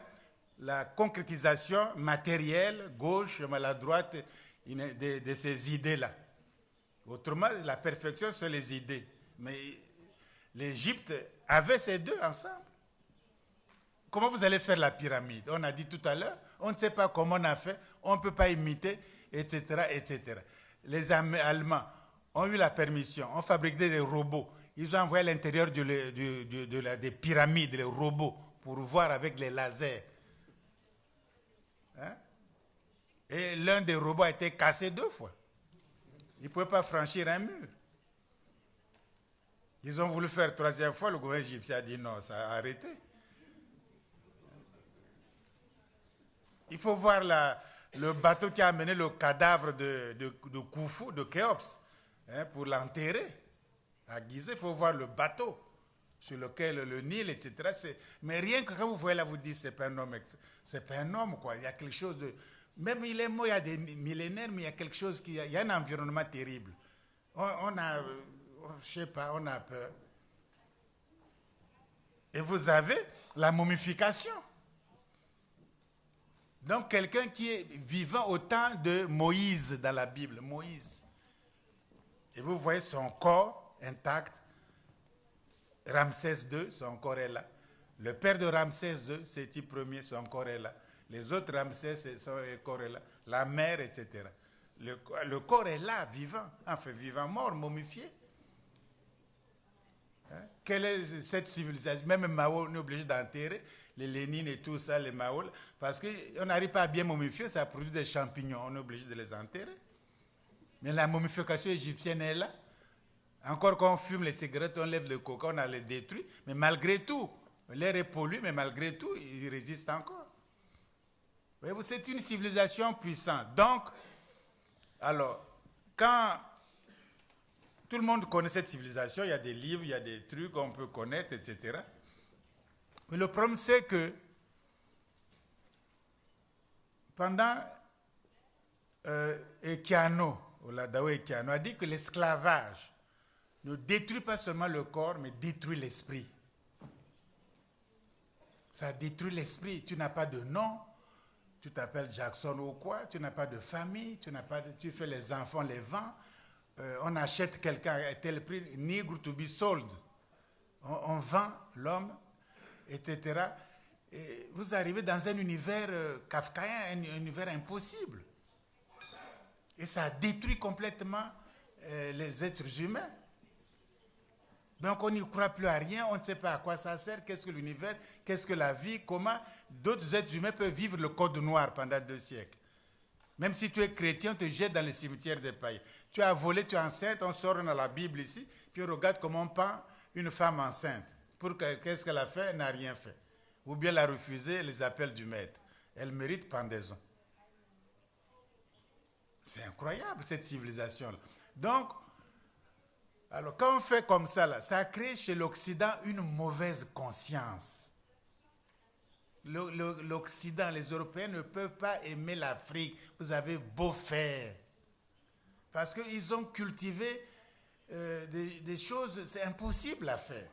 la concrétisation matérielle, gauche, la droite, de ces idées-là. Autrement, la perfection, c'est les idées. Mais l'Égypte avait ces deux ensemble. Comment vous allez faire la pyramide? On a dit tout à l'heure, on ne sait pas comment on a fait, on ne peut pas imiter, etc., etc. Les Allemands ont eu la permission, ont fabriqué des robots. Ils ont envoyé à l'intérieur des pyramides, les robots, pour voir avec les lasers. Hein? Et l'un des robots a été cassé 2 fois. Il ne pouvait pas franchir un mur. Ils ont voulu faire 3e fois, le gouvernement égyptien a dit non, ça a arrêté. Il faut voir le bateau qui a amené le cadavre de Khufu, de Khéops, hein, pour l'enterrer à Gizeh. Il faut voir le bateau sur lequel le Nil, etc. Mais rien que quand vous voyez là, vous dites c'est pas un homme, c'est pas un homme, quoi. Il y a quelque chose de... Même il est mort il y a des millénaires, mais il y a quelque chose il y a un environnement terrible. On a, je sais pas, on a peur. Et vous avez la momification. Donc, quelqu'un qui est vivant au temps de Moïse dans la Bible, Moïse. Et vous voyez son corps intact. Ramsès II, son corps est là. Le père de Ramsès II, Séti Ier, son corps est là. Les autres Ramsès, son corps est là. La mère, etc. Le corps est là, vivant. Enfin, vivant, mort, momifié. Hein? Quelle est cette civilisation? Même Mao, on est obligé d'enterrer. Les Lénines et tout ça, les Mao, parce qu'on n'arrive pas à bien momifier, ça produit des champignons, on est obligé de les enterrer. Mais la momification égyptienne est là. Encore quand on fume les cigarettes, on lève le coca, on a les détruit, mais malgré tout, l'air est pollué, mais malgré tout, il résiste encore. Voyez-vous, c'est une civilisation puissante. Donc, alors, quand tout le monde connaît cette civilisation, il y a des livres, il y a des trucs qu'on peut connaître, etc. Mais le problème, c'est que pendant Ekiano, Oladaou Ekiano a dit que l'esclavage ne détruit pas seulement le corps, mais détruit l'esprit. Ça détruit l'esprit. Tu n'as pas de nom, tu t'appelles Jackson ou quoi, tu n'as pas de famille, tu fais les enfants, les vends. On achète quelqu'un à tel prix, nigre to be sold. On vend l'homme, etc. Et vous arrivez dans un univers kafkaïen, un univers impossible. Et ça détruit complètement les êtres humains. Donc on n'y croit plus à rien, on ne sait pas à quoi ça sert, qu'est-ce que l'univers, qu'est-ce que la vie, comment d'autres êtres humains peuvent vivre le code noir pendant 2 siècles. Même si tu es chrétien, on te jette dans le cimetière des païens. Tu as volé, tu es enceinte, on sort dans la Bible ici, puis on regarde comment on pend une femme enceinte. Qu'est-ce qu'elle a fait? Elle n'a rien fait. Ou bien elle a refusé les appels du maître. Elle mérite pendaison. C'est incroyable cette civilisation-là. Donc, alors quand on fait comme ça, là, ça crée chez l'Occident une mauvaise conscience. L'Occident, les Européens ne peuvent pas aimer l'Afrique. Vous avez beau faire. Parce qu'ils ont cultivé des choses, c'est impossible à faire.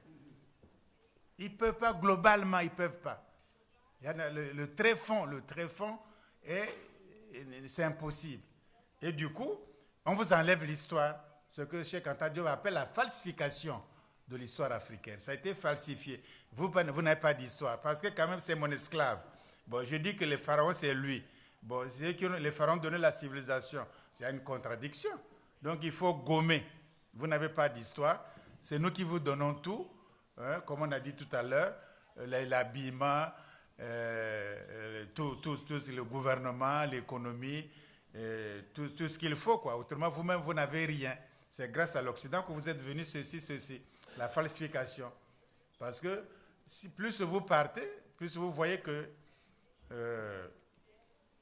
Ils ne peuvent pas, globalement, ils ne peuvent pas. Il y a le tréfonds, c'est impossible. Et du coup, on vous enlève l'histoire, ce que Cheikh Anta Diop appelle la falsification de l'histoire africaine. Ça a été falsifié. Vous n'avez pas d'histoire, parce que quand même c'est mon esclave. Bon, je dis que les pharaons, c'est lui. Bon, c'est que les pharaons donnaient la civilisation. C'est une contradiction. Donc il faut gommer. Vous n'avez pas d'histoire. C'est nous qui vous donnons tout. Hein, comme on a dit tout à l'heure, l'habillement, tout le gouvernement, l'économie, tout ce qu'il faut, quoi. Autrement, vous-même, vous n'avez rien. C'est grâce à l'Occident que vous êtes venus ceci. La falsification. Parce que plus vous partez, plus vous voyez que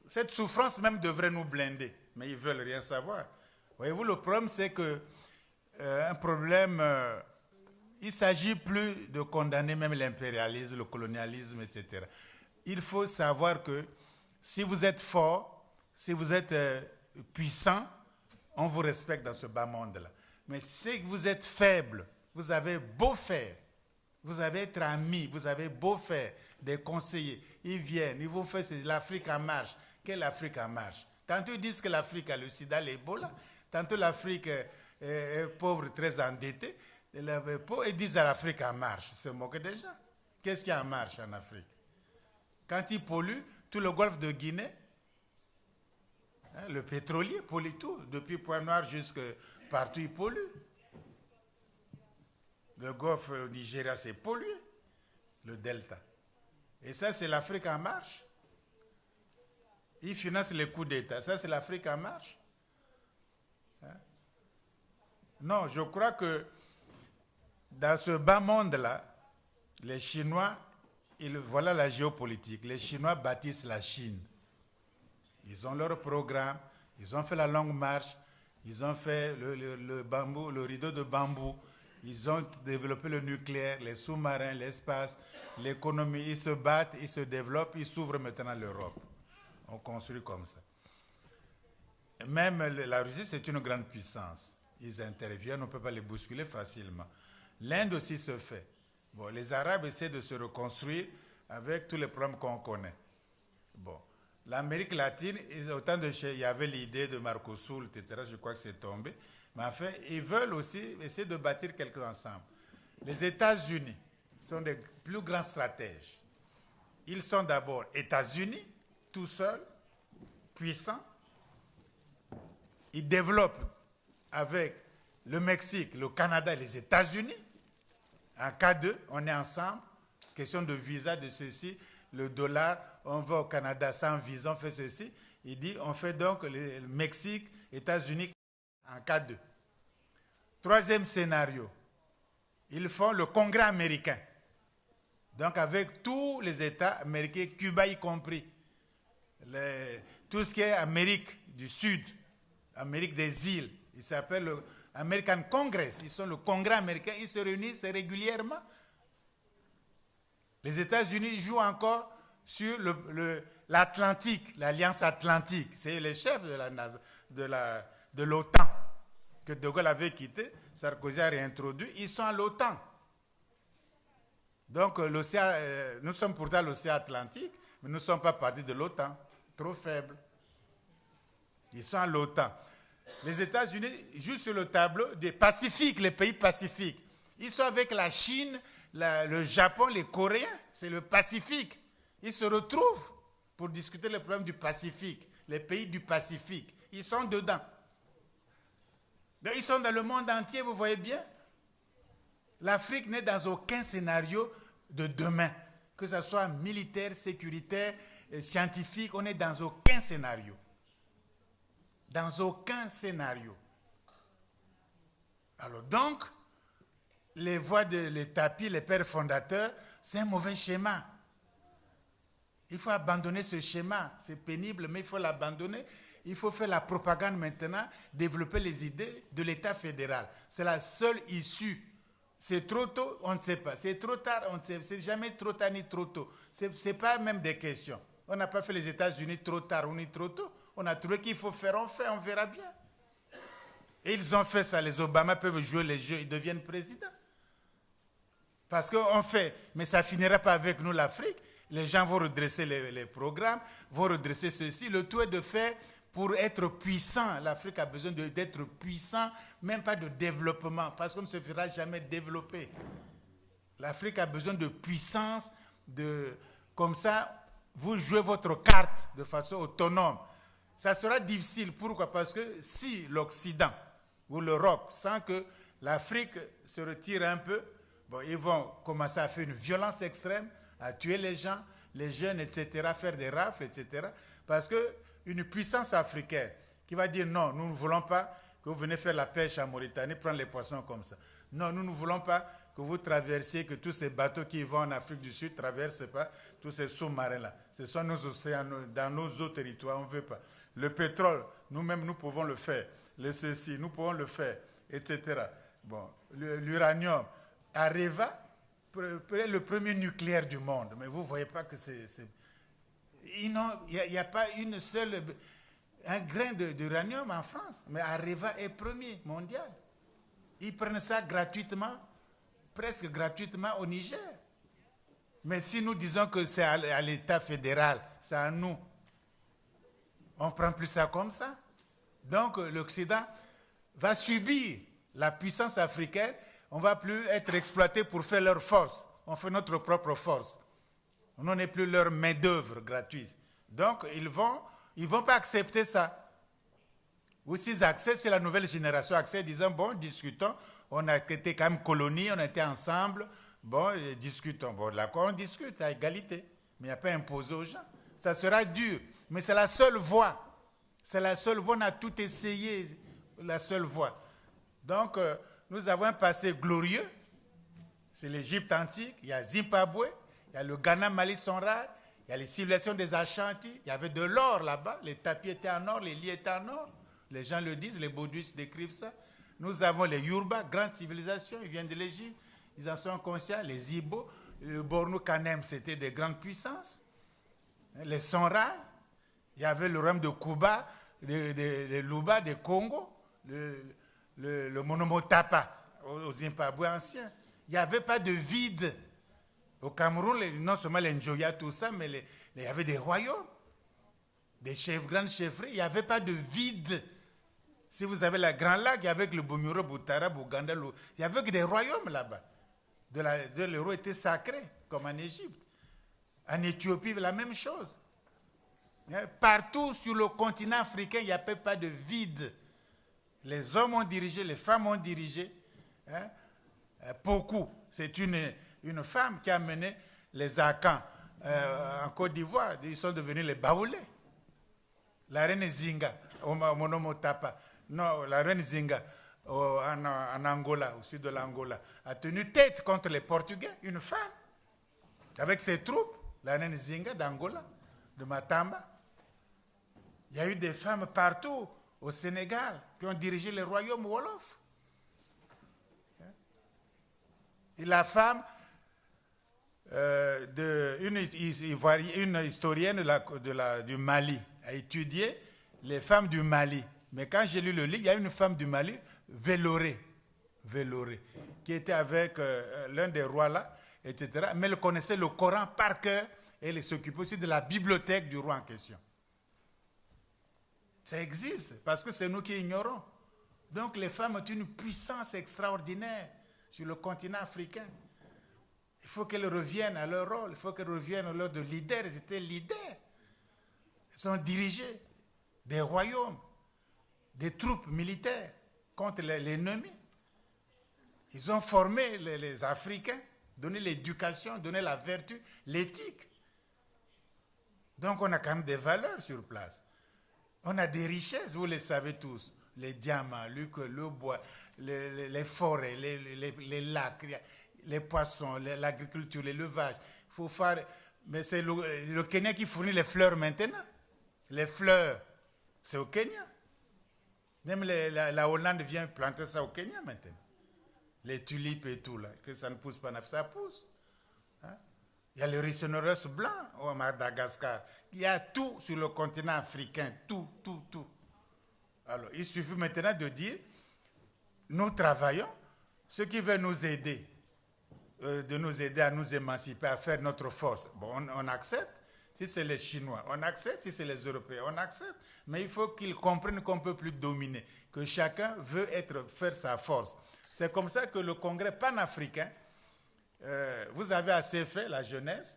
cette souffrance même devrait nous blinder. Mais ils ne veulent rien savoir. Voyez-vous, le problème, c'est que un problème... il ne s'agit plus de condamner même l'impérialisme, le colonialisme, etc. Il faut savoir que si vous êtes fort, Si vous êtes puissant, on vous respecte dans ce bas monde-là. Mais si vous êtes faible, vous avez beau faire, vous avez être ami, vous avez beau faire, des conseillers, ils viennent, ils vous font l'Afrique en marche. Quelle Afrique en marche? Tantôt ils disent que l'Afrique a le sida, l'Ebola, tantôt l'Afrique est pauvre, très endettée, ils disent à l'Afrique en marche, ils se moquent des gens. Qu'est-ce qui est en marche en Afrique? Quand ils polluent, tout le golfe de Guinée, le pétrolier pollue tout, depuis Pointe-Noire jusqu'à partout il pollue. Le golfe au Nigeria c'est pollué, le delta. Et ça c'est l'Afrique en marche. Ils financent les coups d'État, ça c'est l'Afrique en marche. Non, je crois que dans ce bas monde-là, les Chinois, voilà la géopolitique, les Chinois bâtissent la Chine. Ils ont leur programme, ils ont fait la longue marche, ils ont fait le bambou, le rideau de bambou, ils ont développé le nucléaire, les sous-marins, l'espace, l'économie, ils se battent, ils se développent, ils s'ouvrent maintenant l'Europe. On construit comme ça. Même la Russie, c'est une grande puissance. Ils interviennent, on ne peut pas les bousculer facilement. L'Inde aussi se fait. Bon, les Arabes essaient de se reconstruire avec tous les problèmes qu'on connaît. Bon. L'Amérique latine, autant de il y avait l'idée de Mercosur, etc., je crois que c'est tombé. Mais en fait, ils veulent aussi essayer de bâtir quelque chose ensemble. Les États-Unis sont des plus grands stratèges. Ils sont d'abord États-Unis, tout seuls, puissants. Ils développent avec le Mexique, le Canada et les États-Unis. En cas d'eux, on est ensemble. Question de visa, de ceci. Le dollar, on va au Canada sans visa, on fait ceci. Il dit, on fait donc le Mexique, États-Unis en cas d'eux. Troisième scénario, ils font le Congrès américain. Donc avec tous les États américains, Cuba y compris. Tout ce qui est Amérique du Sud, Amérique des îles, il s'appelle le American Congress. Ils sont le Congrès américain, ils se réunissent régulièrement. Les États-Unis jouent encore sur l'Atlantique, l'Alliance Atlantique. C'est les chefs de l'OTAN que De Gaulle avait quitté. Sarkozy a réintroduit. Ils sont à l'OTAN. Donc, nous sommes pourtant l'océan Atlantique, mais nous ne sommes pas partis de l'OTAN. Trop faibles. Ils sont à l'OTAN. Les États-Unis jouent sur le tableau des Pacifiques, les pays pacifiques. Ils sont avec la Chine, le Japon, les Coréens, c'est le Pacifique. Ils se retrouvent pour discuter les problèmes du Pacifique, les pays du Pacifique. Ils sont dedans. Donc, ils sont dans le monde entier, vous voyez bien. L'Afrique n'est dans aucun scénario de demain, que ce soit militaire, sécuritaire, scientifique, on n'est dans aucun scénario. Dans aucun scénario. Alors donc, les voies les tapis, les pères fondateurs, c'est un mauvais schéma. Il faut abandonner ce schéma. C'est pénible, mais il faut l'abandonner. Il faut faire la propagande maintenant, développer les idées de l'État fédéral. C'est la seule issue. C'est trop tôt, on ne sait pas. C'est trop tard, on ne sait pas. C'est jamais trop tard ni trop tôt. Ce n'est pas même des questions. On n'a pas fait les États-Unis trop tard ou ni trop tôt. On a trouvé qu'il faut faire, on verra bien. Et ils ont fait ça. Les Obama peuvent jouer les jeux, ils deviennent présidents. Parce qu'on fait, mais ça ne finira pas avec nous l'Afrique. Les gens vont redresser les programmes, vont redresser ceci. Le tout est de faire pour être puissant. L'Afrique a besoin d'être puissant, même pas de développement, parce qu'on ne se fera jamais développer. L'Afrique a besoin de puissance, comme ça, vous jouez votre carte de façon autonome. Ça sera difficile. Pourquoi? Parce que si l'Occident ou l'Europe sent que l'Afrique se retire un peu, ils vont commencer à faire une violence extrême, à tuer les gens, les jeunes, etc., faire des rafles, etc. Parce qu'une puissance africaine qui va dire non, nous ne voulons pas que vous venez faire la pêche en Mauritanie, prendre les poissons comme ça. Non, nous ne voulons pas que vous traversiez, que tous ces bateaux qui vont en Afrique du Sud ne traversent pas tous ces sous-marins-là. Ce sont nos océans, dans nos eaux territoires, on ne veut pas. Le pétrole, nous-mêmes, nous pouvons le faire. Le ceci, nous pouvons le faire, etc. Bon, l'uranium, Areva, le premier nucléaire du monde. Mais vous ne voyez pas que c'est... Il n'y a pas une seule... un grain d'uranium en France. Mais Areva est premier mondial. Ils prennent ça gratuitement, presque gratuitement au Niger. Mais si nous disons que c'est à l'État fédéral, c'est à nous, on ne prend plus ça comme ça. Donc l'Occident va subir la puissance africaine. On ne va plus être exploité pour faire leur force. On fait notre propre force. On n'est plus leur main-d'œuvre gratuite. Donc ils vont pas accepter ça. Ou s'ils acceptent, c'est la nouvelle génération accepte, disant bon, discutons. On a été quand même colonie, on a été ensemble. Bon, discutons. Bon, d'accord, on discute à égalité. Mais il n'y a pas imposé aux gens. Ça sera dur. Mais c'est la seule voie. C'est la seule voie. On a tout essayé. La seule voie. Donc, nous avons un passé glorieux. C'est l'Égypte antique. Il y a Zimbabwe. Il y a le Ghana, Mali sont rares. Il y a les civilisations des Ashanti. Il y avait de l'or là-bas. Les tapis étaient en or. Les lits étaient en or. Les gens le disent. Les bouddhistes décrivent ça. Nous avons les Yoruba, grande civilisation. Ils viennent de l'Égypte. Ils en sont conscients. Les Ibo, le Bornou Kanem, c'était des grandes puissances. Les Sonra, il y avait le royaume de Kuba, les Luba, des Congo, le Monomotapa au Zimbabwe ancien. Il n'y avait pas de vide. Au Cameroun, non seulement les Njoya, tout ça, mais il y avait des royaumes, des grandes chefferies. Il n'y avait pas de vide. Si vous avez la Grand Lac, il y avait le Bunyoro, Boutara, Bouganda, il y avait des royaumes là-bas. L'euro était sacré, comme en Égypte. En Éthiopie, la même chose. Partout sur le continent africain, il n'y avait pas de vide. Les hommes ont dirigé, les femmes ont dirigé. Beaucoup. C'est une femme qui a mené les Akans en Côte d'Ivoire. Ils sont devenus les Baoulés. La reine Zinga, au Monomotapa. Non, la reine Zinga. En Angola, au sud de l'Angola, a tenu tête contre les Portugais, une femme, avec ses troupes, la reine Zinga d'Angola, de Matamba. Il y a eu des femmes partout au Sénégal qui ont dirigé le royaume Wolof. Et la femme une historienne du Mali a étudié les femmes du Mali. Mais quand j'ai lu le livre, il y a une femme du Mali, Véloré, qui était avec l'un des rois là, etc. Mais elle connaissait le Coran par cœur et elle s'occupait aussi de la bibliothèque du roi en question. Ça existe, parce que c'est nous qui ignorons. Donc les femmes ont une puissance extraordinaire sur le continent africain. Il faut qu'elles reviennent à leur rôle, il faut qu'elles reviennent au rôle de leaders. Elles étaient leaders. Elles ont dirigé des royaumes, des troupes militaires contre l'ennemi. Ils ont formé les Africains, donné l'éducation, donné la vertu, l'éthique. Donc on a quand même des valeurs sur place. On a des richesses, vous les savez tous. Les diamants, le bois, les forêts, les lacs, les poissons, l'agriculture, l'élevage. Il faut faire... Mais c'est le Kenya qui fournit les fleurs maintenant. Les fleurs, c'est au Kenya. Même la Hollande vient planter ça au Kenya maintenant. Les tulipes et tout, là, que ça ne pousse pas, ça pousse. Hein? Il y a le rhinocéros blanc au Madagascar. Il y a tout sur le continent africain, tout. Alors, il suffit maintenant de dire, nous travaillons, ceux qui veulent nous aider, de nous aider à nous émanciper, à faire notre force. Bon, on accepte. Si c'est les Chinois, on accepte. Si c'est les Européens, on accepte. Mais il faut qu'ils comprennent qu'on ne peut plus dominer, que chacun veut faire sa force. C'est comme ça que le congrès panafricain, vous avez assez fait, la jeunesse,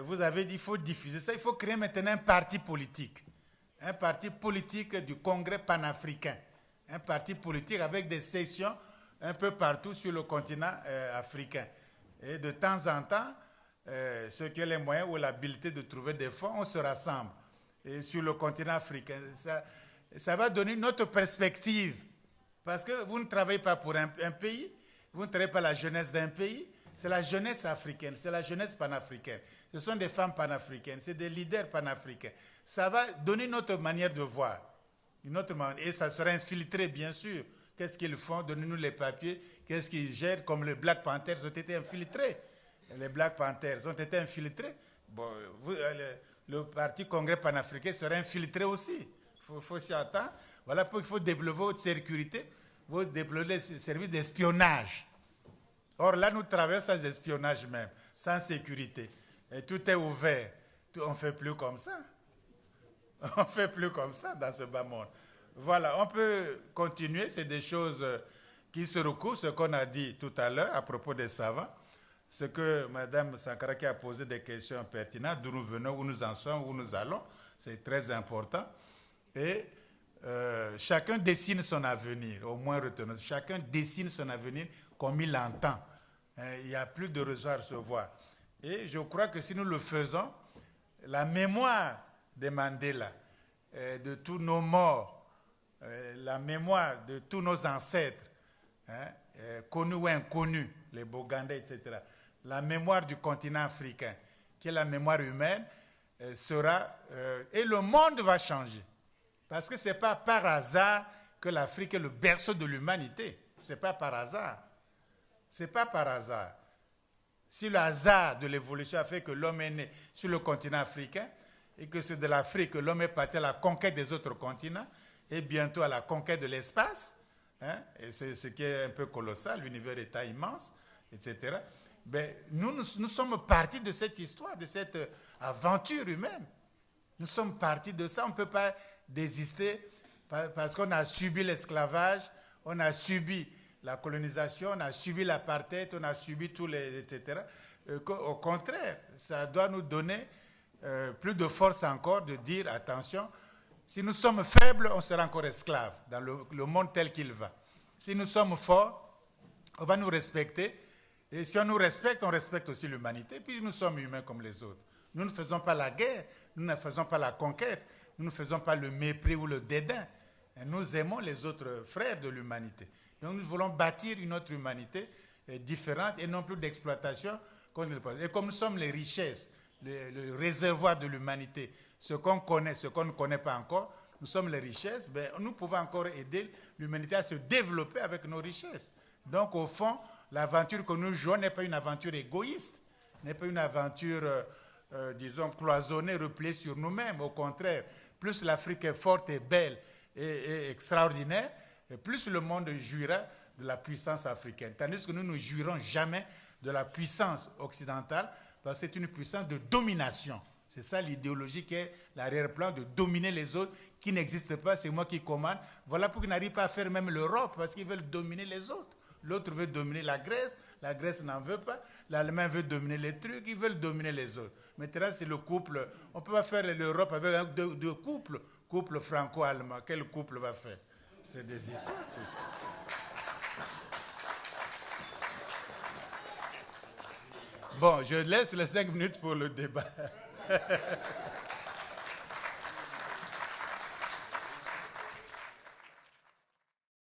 vous avez dit qu'il faut diffuser ça, il faut créer maintenant un parti politique du congrès panafricain, un parti politique avec des sessions un peu partout sur le continent africain. Et de temps en temps, ceux qui ont les moyens ou l'habilité de trouver des fonds, on se rassemble sur le continent africain. Ça va donner une autre perspective. Parce que vous ne travaillez pas pour un pays, vous ne travaillez pas la jeunesse d'un pays, c'est la jeunesse africaine, c'est la jeunesse panafricaine. Ce sont des femmes panafricaines, c'est des leaders panafricains. Ça va donner une autre manière de voir. Et ça sera infiltré, bien sûr. Qu'est-ce qu'ils font? Donnez-nous les papiers. Qu'est-ce qu'ils gèrent? Comme les Black Panthers ont été infiltrés. Les Black Panthers ont été infiltrés. Bon, le parti Congrès panafricain sera infiltré aussi. Il faut s'y attendre. Voilà pourquoi il faut développer votre sécurité, vous développer les services d'espionnage. Or là, nous traversons sans espionnage même, sans sécurité. Et tout est ouvert. On ne fait plus comme ça. On ne fait plus comme ça dans ce bas monde. Voilà, on peut continuer. C'est des choses qui se recoupent, ce qu'on a dit tout à l'heure à propos des savants. Ce que Mme Sankara qui a posé des questions pertinentes, d'où nous venons, où nous en sommes, où nous allons, c'est très important. Et chacun dessine son avenir, au moins retenons. Chacun dessine son avenir comme il l'entend. Il n'y a plus de recevoir. Et je crois que si nous le faisons, la mémoire de Mandela, de tous nos morts, la mémoire de tous nos ancêtres, connus ou inconnus, les Bogandais, etc., la mémoire du continent africain, qui est la mémoire humaine, sera... et le monde va changer. Parce que ce n'est pas par hasard que l'Afrique est le berceau de l'humanité. Ce n'est pas par hasard. Ce n'est pas par hasard. Si le hasard de l'évolution a fait que l'homme est né sur le continent africain et que c'est de l'Afrique que l'homme est parti à la conquête des autres continents et bientôt à la conquête de l'espace, et c'est ce qui est un peu colossal, l'univers est immense, etc. Ben, nous sommes partis de cette histoire, de cette aventure humaine. Nous sommes partis de ça. On ne peut pas désister parce qu'on a subi l'esclavage, on a subi la colonisation, on a subi l'apartheid, on a subi tous les... etc. Au contraire, ça doit nous donner plus de force encore de dire, attention, si nous sommes faibles, on sera encore esclaves dans le monde tel qu'il va. Si nous sommes forts, on va nous respecter. Et si on nous respecte, on respecte aussi l'humanité. Puis nous sommes humains comme les autres. Nous ne faisons pas la guerre, nous ne faisons pas la conquête, nous ne faisons pas le mépris ou le dédain. Et nous aimons les autres frères de l'humanité. Donc nous voulons bâtir une autre humanité différente et non plus d'exploitation. Et comme nous sommes les richesses, le réservoir de l'humanité, ce qu'on connaît, ce qu'on ne connaît pas encore, nous sommes les richesses, ben, nous pouvons encore aider l'humanité à se développer avec nos richesses. Donc au fond, l'aventure que nous jouons n'est pas une aventure égoïste, n'est pas une aventure, disons, cloisonnée, repliée sur nous-mêmes. Au contraire, plus l'Afrique est forte et belle et extraordinaire, et plus le monde jouira de la puissance africaine. Tandis que nous ne jouirons jamais de la puissance occidentale, parce que c'est une puissance de domination. C'est ça l'idéologie qui est l'arrière-plan, de dominer les autres, qui n'existent pas, c'est moi qui commande. Voilà pourquoi ils n'arrivent pas à faire même l'Europe, parce qu'ils veulent dominer les autres. L'autre veut dominer la Grèce n'en veut pas, l'Allemagne veut dominer les trucs, ils veulent dominer les autres. Maintenant, c'est le couple, on ne peut pas faire l'Europe avec deux couples, couple franco-allemand, quel couple va faire? C'est des histoires, tout ça. Bon, je laisse les 5 minutes pour le débat.